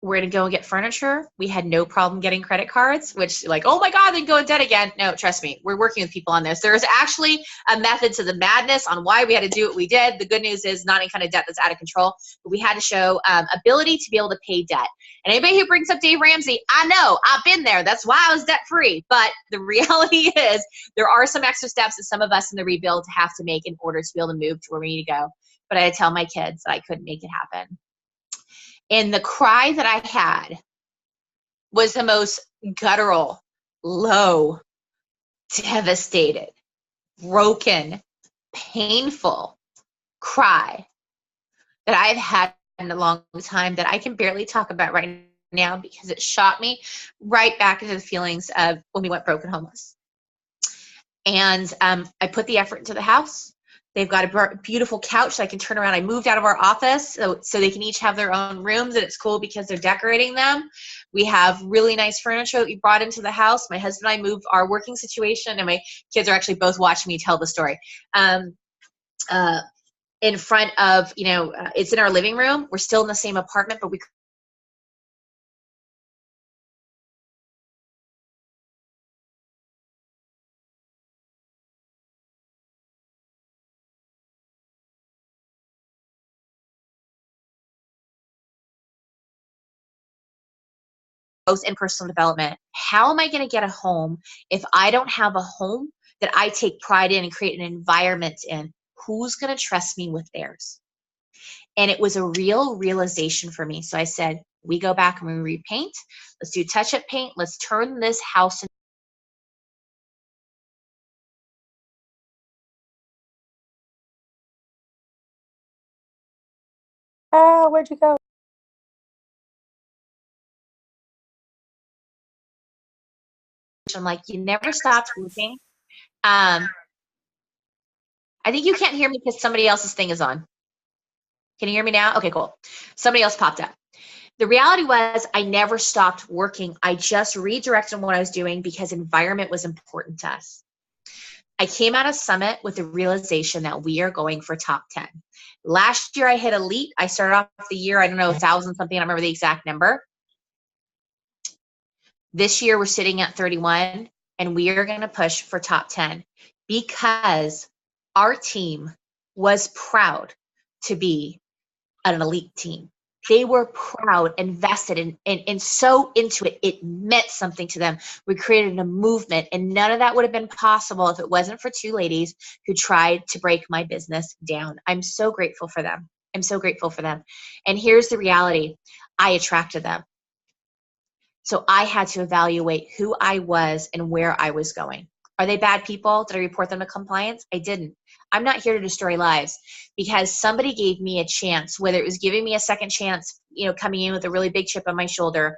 We're going to go and get furniture. We had no problem getting credit cards, which like, oh my God, then go in debt again. No, trust me, we're working with people on this. There is actually a method to the madness on why we had to do what we did. The good news is not any kind of debt that's out of control, but we had to show ability to be able to pay debt. And anybody who brings up Dave Ramsey, I know, I've been there. That's why I was debt free. But the reality is there are some extra steps that some of us in the rebuild have to make in order to be able to move to where we need to go. But I had to tell my kids that I couldn't make it happen. And the cry that I had was the most guttural, low, devastated, broken, painful cry that I've had in a long time that I can barely talk about right now because it shot me right back into the feelings of when we went broken homeless. And I put the effort into the house. They've got a beautiful couch that I can turn around. I moved out of our office so they can each have their own rooms, and it's cool because they're decorating them. We have really nice furniture that we brought into the house. My husband and I moved our working situation, and my kids are actually both watching me tell the story. In front of, it's in our living room. We're still in the same apartment, but we growth and personal development. How am I going to get a home if I don't have a home that I take pride in and create an environment in? Who's going to trust me with theirs? And it was a real realization for me. So I said, we go back and we repaint. Let's do touch-up paint. Let's turn this house into Where'd you go? I'm like, you never stopped working. I think you can't hear me because somebody else's thing is on. Can you hear me now? Okay, cool. Somebody else popped up. The reality was I never stopped working. I just redirected what I was doing because environment was important to us. I came out of Summit with the realization that we are going for top 10. Last year I hit elite. I started off the year, I don't know, 1,000 something. I don't remember the exact number. This year we're sitting at 31 and we are going to push for top 10 because our team was proud to be an elite team. They were proud, invested, and so into it. It meant something to them. We created a movement, and none of that would have been possible if it wasn't for two ladies who tried to break my business down. I'm so grateful for them. I'm so grateful for them. And here's the reality. I attracted them. So I had to evaluate who I was and where I was going. Are they bad people? Did I report them to compliance? I didn't. I'm not here to destroy lives, because somebody gave me a chance, whether it was giving me a second chance, you know, coming in with a really big chip on my shoulder,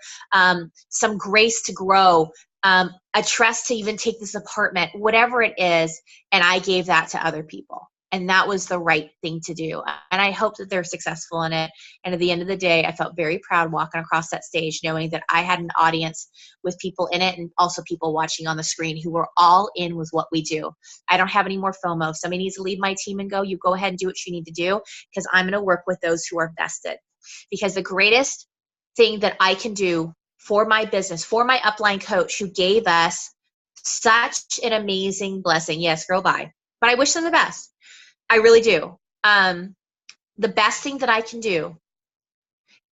some grace to grow, a trust to even take this apartment, whatever it is. And I gave that to other people. And that was the right thing to do. And I hope that they're successful in it. And at the end of the day, I felt very proud walking across that stage, knowing that I had an audience with people in it and also people watching on the screen who were all in with what we do. I don't have any more FOMO. If somebody needs to leave my team and go, you go ahead and do what you need to do, because I'm going to work with those who are vested. Because the greatest thing that I can do for my business, for my upline coach who gave us such an amazing blessing. Yes, girl, bye. But I wish them the best. I really do. The best thing that I can do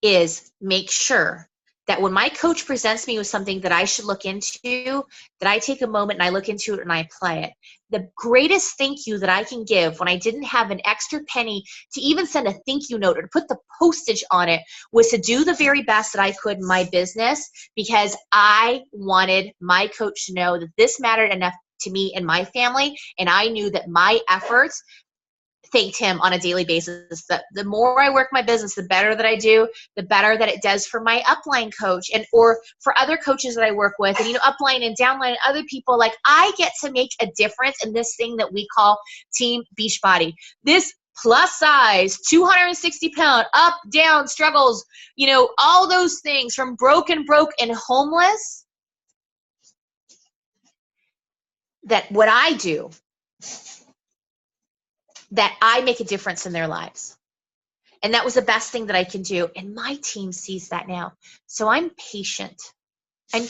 is make sure that when my coach presents me with something that I should look into, that I take a moment and I look into it and I apply it. The greatest thank you that I can give when I didn't have an extra penny to even send a thank you note or to put the postage on it was to do the very best that I could in my business, because I wanted my coach to know that this mattered enough to me and my family, and I knew that my efforts thanked him on a daily basis. That the more I work my business, the better that I do, the better that it does for my upline coach and or for other coaches that I work with, and upline and downline and other people. Like, I get to make a difference in this thing that we call Team Beachbody. This plus size, 260-pound, up, down, struggles, all those things, from broke and homeless, that what I do, that I make a difference in their lives. And that was the best thing that I can do. And my team sees that now. So I'm patient. And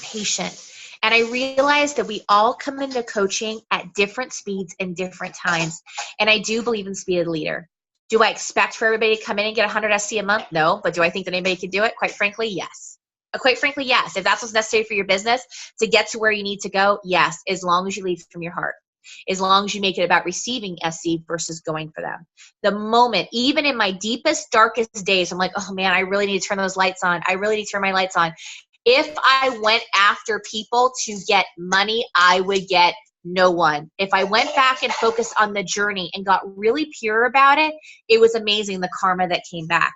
I realize that we all come into coaching at different speeds and different times. And I do believe in speed of the leader. Do I expect for everybody to come in and get 100 SC a month? No. But do I think that anybody can do it? Quite frankly, yes. Yes. If that's what's necessary for your business to get to where you need to go, yes, as long as you lead from your heart. As long as you make it about receiving SC versus going for them. The moment, even in my deepest, darkest days, I'm like, oh man, I really need to turn those lights on. I really need to turn my lights on. If I went after people to get money, I would get no one. If I went back and focused on the journey and got really pure about it, it was amazing, the karma that came back.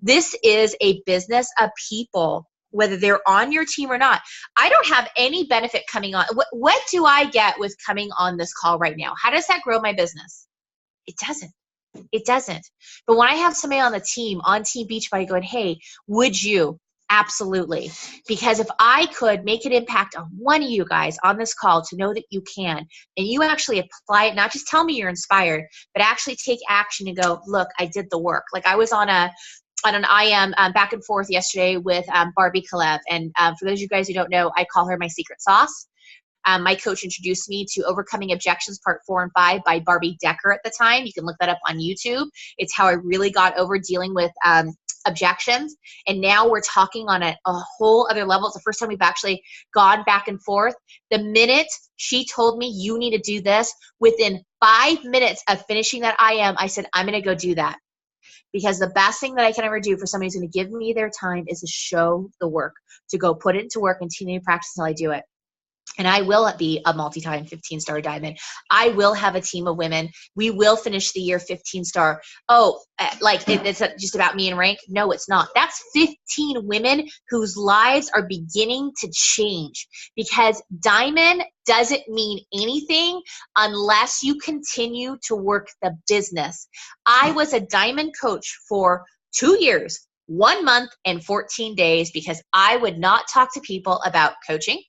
This is a business of people, whether they're on your team or not. I don't have any benefit coming on. What do I get with coming on this call right now? How does that grow my business? It doesn't. But when I have somebody on the team, on Team Beachbody, going, hey, would you? Absolutely. Because if I could make an impact on one of you guys on this call to know that you can, and you actually apply it, not just tell me you're inspired, but actually take action and go, look, I did the work. Like, I was on an IM back and forth yesterday with Barbie Kalev. And for those of you guys who don't know, I call her my secret sauce. My coach introduced me to Overcoming Objections Part 4 and 5 by Barbie Decker at the time. You can look that up on YouTube. It's how I really got over dealing with objections. And now we're talking on a whole other level. It's the first time we've actually gone back and forth. The minute she told me, you need to do this, within 5 minutes of finishing that IM, I said, I'm going to go do that. Because the best thing that I can ever do for somebody who's going to give me their time is to show the work, to go put it into work and continue to practice until I do it. And I will be a multi-time 15-star diamond. I will have a team of women. We will finish the year 15-star. Oh, like it's just about me and rank? No, it's not. That's 15 women whose lives are beginning to change, because diamond doesn't mean anything unless you continue to work the business. I was a diamond coach for 2 years, 1 month, and 14 days because I would not talk to people about coaching.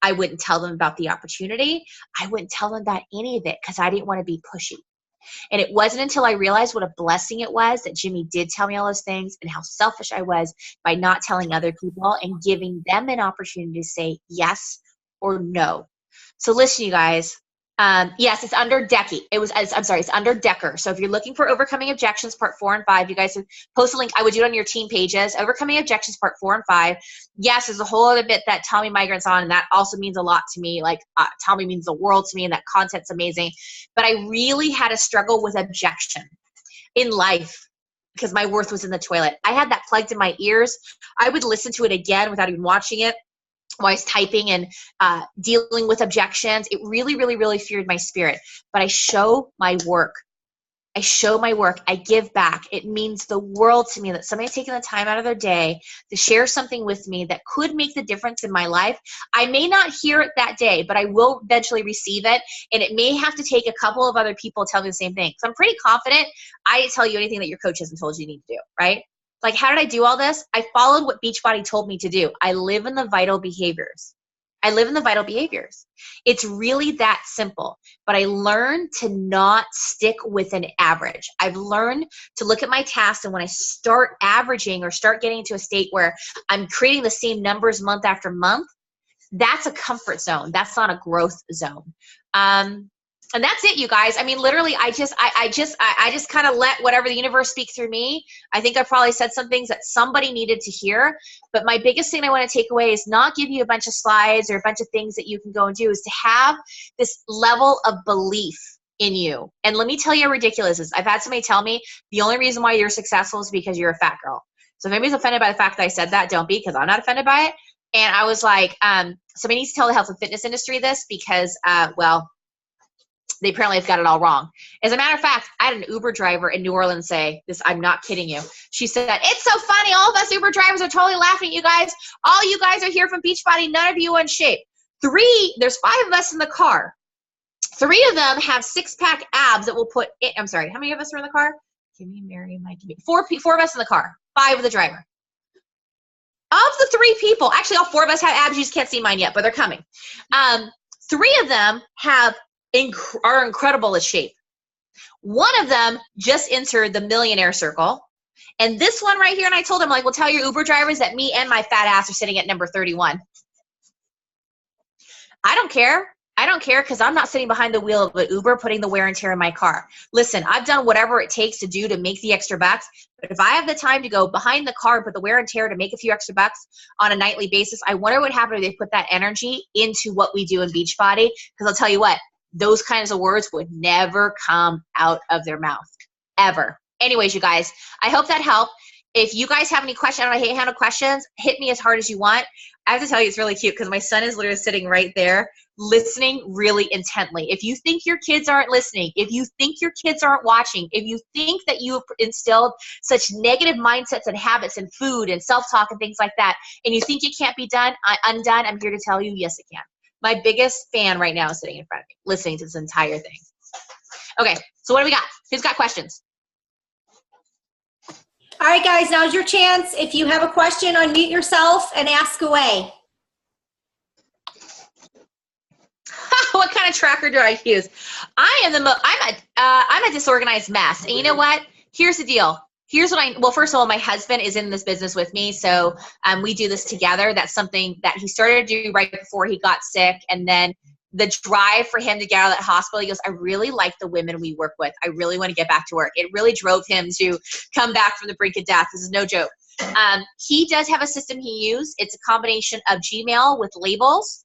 I wouldn't tell them about the opportunity. I wouldn't tell them about any of it because I didn't want to be pushy. And it wasn't until I realized what a blessing it was that Jimmy did tell me all those things, and how selfish I was by not telling other people and giving them an opportunity to say yes or no. So listen, you guys. Yes, it's under Decky. It's under Decker. So if you're looking for Overcoming Objections Part 4 and 5, you guys have post a link. I would do it on your team pages. Overcoming Objections Part 4 and 5. Yes, there's a whole other bit that Tommy Migrant's on, and that also means a lot to me. Like, Tommy means the world to me, and that content's amazing. But I really had a struggle with objection in life because my worth was in the toilet. I had that plugged in my ears. I would listen to it again without even watching it. while I was typing and dealing with objections. It really, really, really feared my spirit. But I show my work. I show my work. I give back. It means the world to me that somebody's taking the time out of their day to share something with me that could make the difference in my life. I may not hear it that day, but I will eventually receive it. And it may have to take a couple of other people to tell me the same thing. So I'm pretty confident I didn't tell you anything that your coach hasn't told you need to do, right? Like, how did I do all this? I followed what Beachbody told me to do. I live in the vital behaviors. I live in the vital behaviors. It's really that simple. But I learned to not stick with an average. I've learned to look at my tasks, and when I start averaging or start getting into a state where I'm creating the same numbers month after month, that's a comfort zone. That's not a growth zone. And that's it, you guys. I mean, literally, I just kind of let whatever the universe speak through me. I think I probably said some things that somebody needed to hear. But my biggest thing I want to take away is not give you a bunch of slides or a bunch of things that you can go and do, is to have this level of belief in you. And let me tell you how ridiculous it is. I've had somebody tell me the only reason why you're successful is because you're a fat girl. So if anybody's offended by the fact that I said that, don't be, because I'm not offended by it. And I was like, somebody needs to tell the health and fitness industry this, because, well, they apparently have got it all wrong. As a matter of fact, I had an Uber driver in New Orleans say this. I'm not kidding you. She said, "It's so funny. All of us Uber drivers are totally laughing at you guys. All you guys are here from Beachbody. None of you in shape. There's 5 of us in the car. 3 of them have 6-pack abs that will put in. I'm sorry. How many of us are in the car? Kimmy, Mary, Mike, Kimmy. 4 of us in the car. 5 of the driver. Of the 3 people, actually all 4 of us have abs. You just can't see mine yet, but they're coming. 3 of them are incredible in shape. 1 of them just entered the millionaire circle. And this one right here, and I told him, like, well, tell your Uber drivers that me and my fat ass are sitting at number 31. I don't care. I don't care, because I'm not sitting behind the wheel of an Uber putting the wear and tear in my car. Listen, I've done whatever it takes to do to make the extra bucks. But if I have the time to go behind the car and put the wear and tear to make a few extra bucks on a nightly basis, I wonder what happened if they put that energy into what we do in Beachbody. Because I'll tell you what, those kinds of words would never come out of their mouth, ever. Anyways, you guys, I hope that helped. If you guys have any questions, I don't hate handle questions, hit me as hard as you want. I have to tell you, it's really cute because my son is literally sitting right there listening really intently. If you think your kids aren't listening, if you think your kids aren't watching, if you think that you have instilled such negative mindsets and habits and food and self-talk and things like that, and you think it can't be undone, I'm here to tell you, yes, it can. My biggest fan right now is sitting in front of me, listening to this entire thing. Okay, so what do we got? Who's got questions? All right, guys, now's your chance. If you have a question, unmute yourself and ask away. What kind of tracker do I use? I'm a disorganized mess. And you know what? Here's the deal. Here's what well, first of all, my husband is in this business with me. So we do this together. That's something that he started to do right before he got sick. And then the drive for him to get out of that hospital, he goes, I really like the women we work with. I really want to get back to work. It really drove him to come back from the brink of death. This is no joke. He does have a system he uses. It's a combination of Gmail with labels.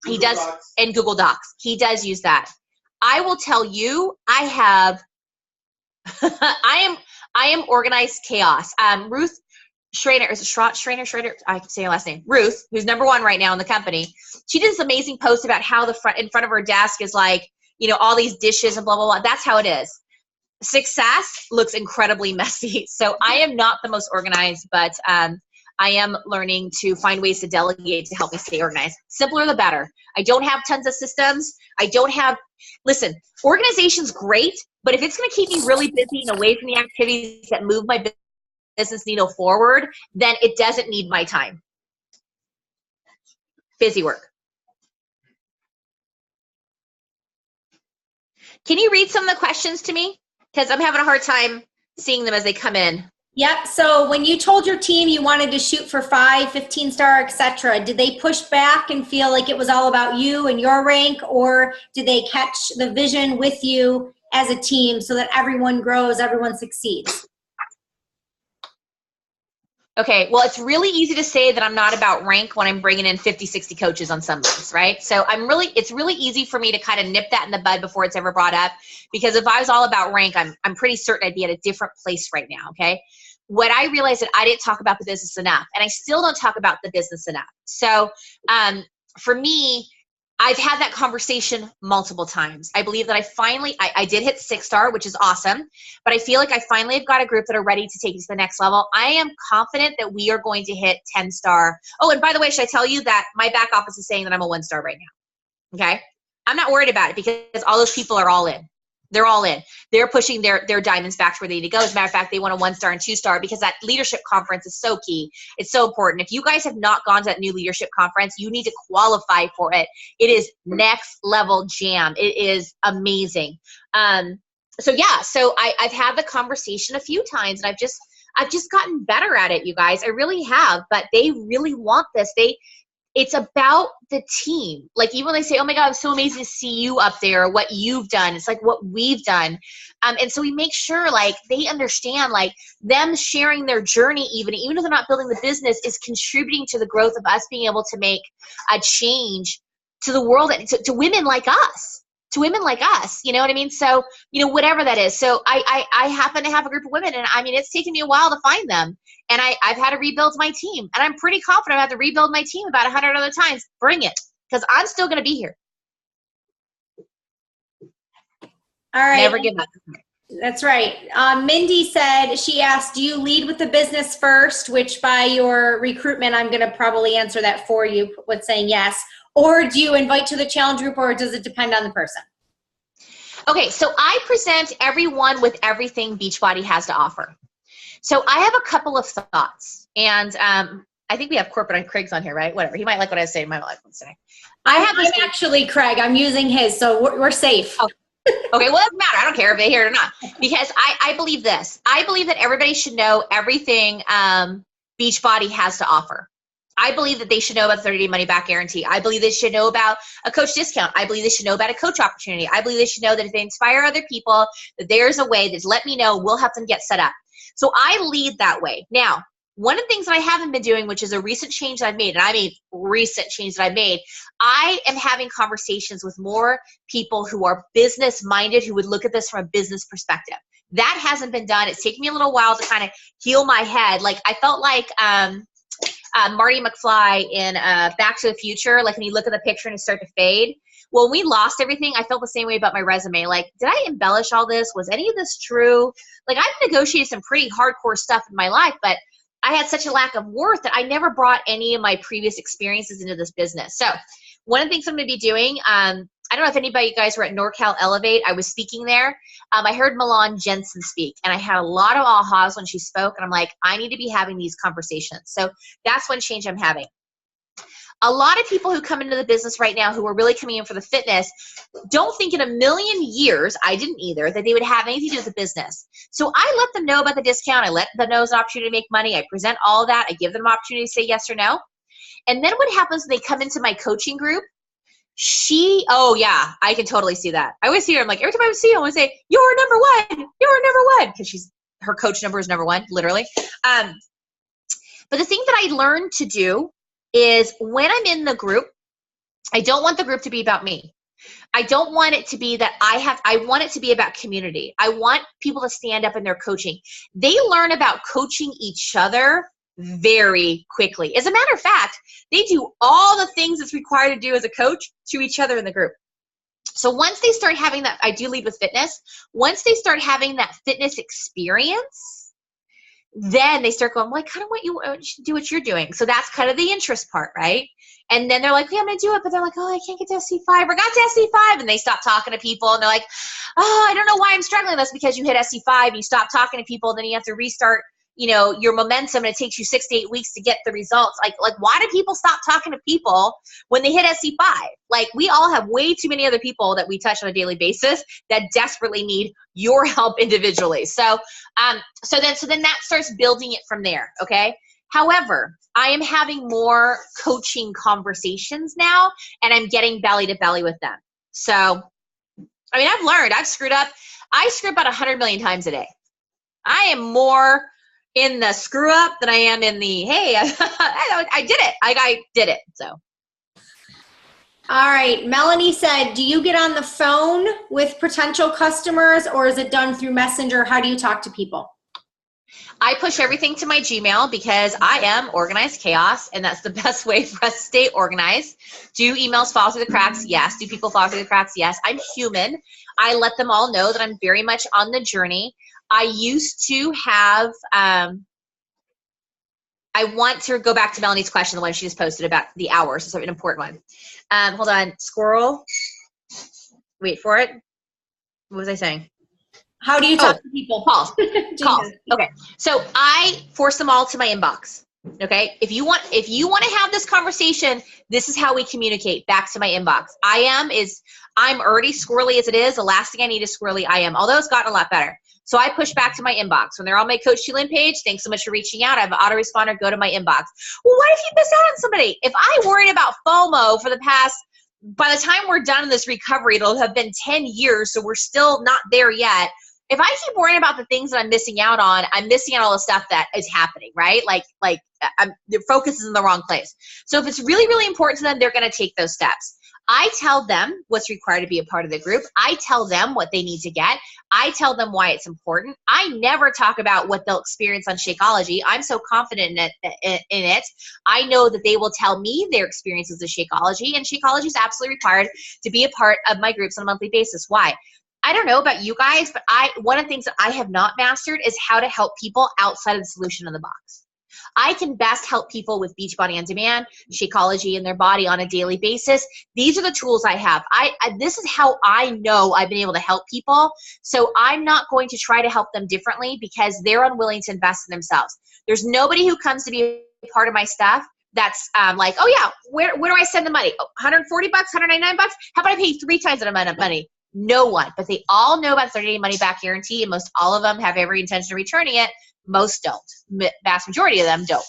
He does, and Google Docs. He does use that. I will tell you, I have, I am organized chaos. Ruth Schrader, I can say her last name. Ruth, who's #1 right now in the company. She did this amazing post about how in front of her desk is like, you know, all these dishes and blah, blah, blah. That's how it is. Success looks incredibly messy. So I am not the most organized, but I am learning to find ways to delegate to help me stay organized. Simpler the better. I don't have tons of systems. Listen, organization's great, but if it's going to keep me really busy and away from the activities that move my business needle forward, then it doesn't need my time. Busy work. Can you read some of the questions to me? Because I'm having a hard time seeing them as they come in. Yep. So when you told your team you wanted to shoot for 5, 15-star, etc., did they push back and feel like it was all about you and your rank, or did they catch the vision with you as a team so that everyone grows, everyone succeeds? Okay, well, it's really easy to say that I'm not about rank when I'm bringing in 50, 60 coaches on some months, right? So it's really easy for me to kind of nip that in the bud before it's ever brought up, because if I was all about rank, I'm pretty certain I'd be at a different place right now, okay? what I realized that I didn't talk about the business enough, and I still don't talk about the business enough. So for me, I've had that conversation multiple times. I believe that I did hit 6-star, which is awesome, but I feel like I finally have got a group that are ready to take it to the next level. I am confident that we are going to hit 10-star. Oh, and by the way, should I tell you that my back office is saying that I'm a 1-star right now? Okay. I'm not worried about it because all those people are all in. They're all in. They're pushing their diamonds back to where they need to go. As a matter of fact, they want a 1-star and 2-star because that leadership conference is so key. It's so important. If you guys have not gone to that new leadership conference, you need to qualify for it. It is next level jam. It is amazing. So I've had the conversation a few times, and I've just gotten better at it, you guys. I really have, but they really want this. It's about the team. Like, even when they say, oh my God, it's so amazing to see you up there, what you've done. It's like what we've done. And so we make sure like they understand, like them sharing their journey, even if they're not building the business, is contributing to the growth of us being able to make a change to the world, to women like us. To women like us, you know what I mean? So, whatever that is. So I happen to have a group of women, and I mean, it's taken me a while to find them. And I've had to rebuild my team, and I'm pretty confident I have to rebuild my team about 100 other times. Bring it, because I'm still going to be here. All right. Never give up. That's right. Mindy said, she asked, do you lead with the business first, which by your recruitment, I'm going to probably answer that for you with saying yes. Or do you invite to the challenge group, or does it depend on the person? Okay, so I present everyone with everything Beachbody has to offer. So I have a couple of thoughts, and I think we have corporate on Craig's on here, right? Whatever. He might like what I say. He might not like what I say. I'm actually Craig. I'm using his, so we're safe. Oh. Okay, well, it doesn't matter. I don't care if they hear it or not, because I believe this. I believe that everybody should know everything Beachbody has to offer. I believe that they should know about the 30-day money-back guarantee. I believe they should know about a coach discount. I believe they should know about a coach opportunity. I believe they should know that if they inspire other people, that there's a way, that let me know, we'll help them get set up. So I lead that way. Now, one of the things that I haven't been doing, which is a recent change that I've made, and I mean recent change that I've made, I am having conversations with more people who are business-minded, who would look at this from a business perspective. That hasn't been done. It's taken me a little while to kind of heal my head. Like, I felt like Marty McFly in Back to the Future, like when you look at the picture and it starts to fade. Well, when we lost everything, I felt the same way about my resume. Like, did I embellish all this? Was any of this true? Like, I've negotiated some pretty hardcore stuff in my life, but I had such a lack of worth that I never brought any of my previous experiences into this business. So one of the things I'm going to be doing, I don't know if anybody, you guys were at NorCal Elevate. I was speaking there. I heard Milan Jensen speak, and I had a lot of ahas when she spoke, and I'm like, I need to be having these conversations. So that's one change I'm having. A lot of people who come into the business right now who are really coming in for the fitness don't think in a million years, I didn't either, that they would have anything to do with the business. So I let them know about the discount. I let them know it's an opportunity to make money. I present all of that. I give them an opportunity to say yes or no. And then what happens when they come into my coaching group? Oh yeah, I can totally see that. I always see her. I'm like, every time I see her, I want to say, you're number one. You're number one. Because her coach number is number one, literally. But the thing that I learned to do is when I'm in the group, I don't want the group to be about me. I don't want it to be that I want it to be about community. I want people to stand up in their coaching. They learn about coaching each other very quickly. As a matter of fact, they do all the things that's required to do as a coach to each other in the group. So once they start having that, I do lead with fitness. Once they start having that fitness experience, then they start going, well, I kind of want you to do what you're doing. So that's kind of the interest part, right? And then they're like, yeah, I'm going to do it. But they're like, oh, I can't get to SC5 or got to SC5. And they stop talking to people. And they're like, oh, I don't know why I'm struggling. That's because you hit SC5 and you stop talking to people. Then you have to restart, your momentum, and it takes you 6 to 8 weeks to get the results. Like why do people stop talking to people when they hit SC5? Like, we all have way too many other people that we touch on a daily basis that desperately need your help individually. So then that starts building it from there. Okay. However, I am having more coaching conversations now, and I'm getting belly to belly with them. So, I mean, I've learned, I've screwed up. I screw up about 100 million times a day. I am more in the screw up than I am in the, hey, I did it. I did it. So. All right. Melanie said, do you get on the phone with potential customers, or is it done through Messenger? How do you talk to people? I push everything to my Gmail because I am organized chaos, and that's the best way for us to stay organized. Do emails fall through the cracks? Yes. Do people fall through the cracks? Yes. I'm human. I let them all know that I'm very much on the journey. I used to have, I want to go back to Melanie's question, the one she just posted about the hours. It's an important one. Hold on. Squirrel. Wait for it. What was I saying? How do you talk to people? Calls. Okay. So I force them all to my inbox. Okay. If you want to have this conversation, this is how we communicate back to my inbox. I'm already squirrely as it is. The last thing I need is squirrely IM, although it's gotten a lot better. So I push back to my inbox. When they're on my Coach Tulin page, thanks so much for reaching out. I have an autoresponder, go to my inbox. Well, what if you miss out on somebody? If I worried about FOMO for the past, by the time we're done in this recovery, it'll have been 10 years. So we're still not there yet. If I keep worrying about the things that I'm missing out on, I'm missing out all the stuff that is happening, right? Like their focus is in the wrong place. So if it's really, really important to them, they're going to take those steps. I tell them what's required to be a part of the group. I tell them what they need to get. I tell them why it's important. I never talk about what they'll experience on Shakeology. I'm so confident in it. I know that they will tell me their experiences of Shakeology, and Shakeology is absolutely required to be a part of my groups on a monthly basis. Why? I don't know about you guys, but one of the things that I have not mastered is how to help people outside of the solution in the box. I can best help people with Beachbody On Demand, Shakeology in their body on a daily basis. These are the tools I have. This is how I know I've been able to help people. So I'm not going to try to help them differently because they're unwilling to invest in themselves. There's nobody who comes to be a part of my stuff that's like, oh yeah, where do I send the money? Oh, $140, $199? How about I pay 3 times that amount of money? No one, but they all know about 30-day money-back guarantee, and most all of them have every intention of returning it. Most don't. Vast majority of them don't.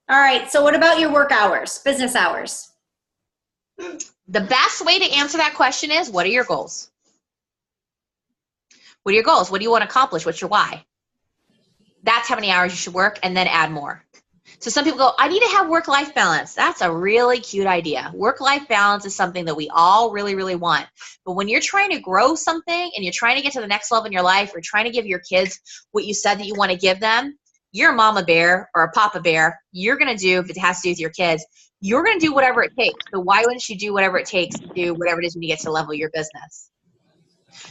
All right, so what about your work hours, business hours? The best way to answer that question is, what are your goals? What are your goals? What do you want to accomplish? What's your why? That's how many hours you should work, and then add more. So some people go, I need to have work-life balance. That's a really cute idea. Work-life balance is something that we all really, really want. But when you're trying to grow something and you're trying to get to the next level in your life or trying to give your kids what you said that you want to give them, you're a mama bear or a papa bear. You're going to do, if it has to do with your kids, you're going to do whatever it takes. So why wouldn't you do whatever it takes to do whatever it is when you get to the level of your business?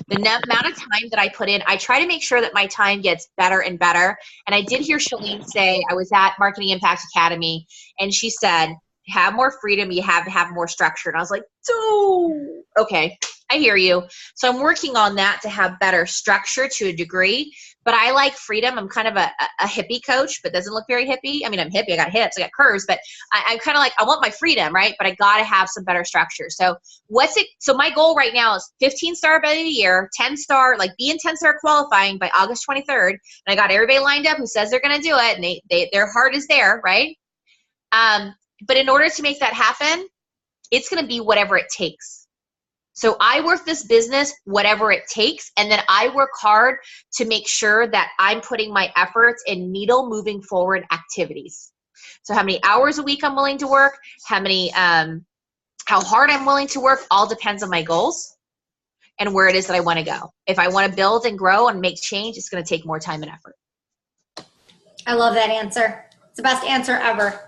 The amount of time that I put in, I try to make sure that my time gets better and better. And I did hear Shalene say, I was at Marketing Impact Academy, and she said, have more freedom, you have to have more structure. And I was like, oh, okay, I hear you. So I'm working on that to have better structure to a degree. But I like freedom. I'm kind of a hippie coach, but doesn't look very hippie. I mean, I'm hippie. I got hips. I got curves. But I'm kind of like, I want my freedom, right? But I got to have some better structure. So so my goal right now is 15-star by the year, 10-star, like be in 10-star qualifying by August 23rd. And I got everybody lined up who says they're going to do it. And their heart is there, right? But in order to make that happen, it's going to be whatever it takes. So I work this business, whatever it takes, and then I work hard to make sure that I'm putting my efforts in needle moving forward activities. So how many hours a week I'm willing to work, how hard I'm willing to work, all depends on my goals and where it is that I want to go. If I want to build and grow and make change, it's going to take more time and effort. I love that answer. It's the best answer ever.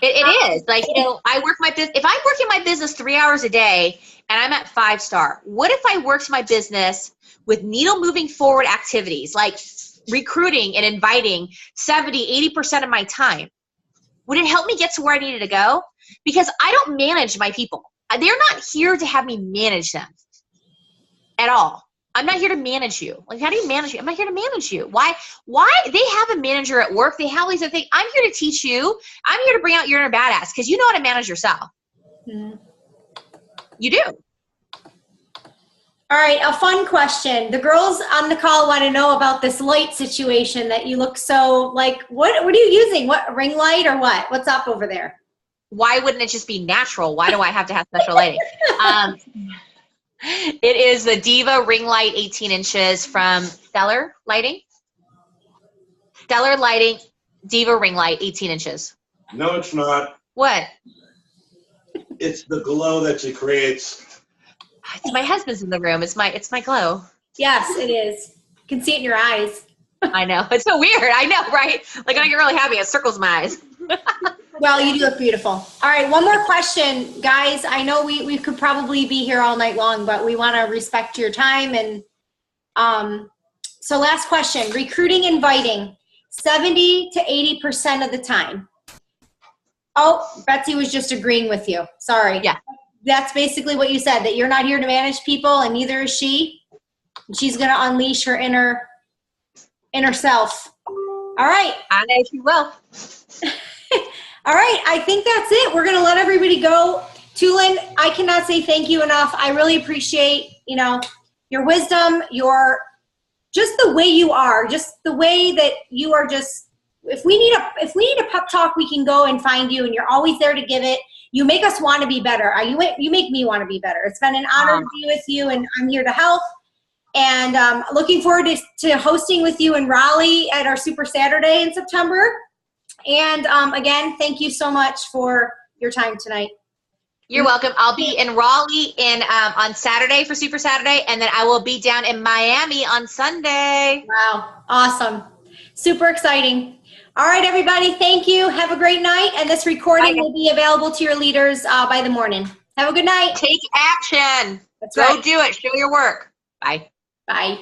It is. Like, I work my business. If I work in my business 3 hours a day and I'm at 5-star, what if I worked my business with needle moving forward activities like recruiting and inviting 70, 80% of my time? Would it help me get to where I needed to go? Because I don't manage my people. They're not here to have me manage them at all. I'm not here to manage you. Like, how do you manage you? I'm not here to manage you. Why? They have a manager at work. They have all these other things. I'm here to teach you. I'm here to bring out your inner badass because you know how to manage yourself. Mm-hmm. You do. All right, a fun question. The girls on the call want to know about this light situation that you look so like, what are you using? What, ring light or what? What's up over there? Why wouldn't it just be natural? Why do I have to have special lighting? It is the Diva ring light 18 inches from Stellar Lighting. Stellar Lighting, Diva ring light 18 inches. No, it's not. What? It's the glow that she creates. It's my husband's in the room. It's my glow. Yes, it is. Can see it in your eyes. I know. It's so weird. I know, right? Like, I get really happy. It circles my eyes. Well, you do look beautiful. All right, one more question, guys. I know we could probably be here all night long, but we want to respect your time. And so last question, recruiting, inviting, 70 to 80% of the time. Oh, Betsy was just agreeing with you. Sorry. Yeah. That's basically what you said, that you're not here to manage people, and neither is she. She's going to unleash her inner self. All right. I know she will. All right. I think that's it. We're going to let everybody go. Tulin, I cannot say thank you enough. I really appreciate, your wisdom, just the way you are, just the way that you are. Just, if we need a pep talk, we can go and find you, and you're always there to give it. You make us want to be better. You make me want to be better. It's been an honor to be with you, and I'm here to help. And looking forward to hosting with you in Raleigh at our Super Saturday in September. And again, thank you so much for your time tonight. You're welcome. I'll be in Raleigh on Saturday for Super Saturday, and then I will be down in Miami on Sunday. Wow. Awesome. Super exciting. All right, everybody. Thank you. Have a great night. And this recording will be available to your leaders by the morning. Have a good night. Take action. That's Go right. do it. Show your work. Bye. Bye.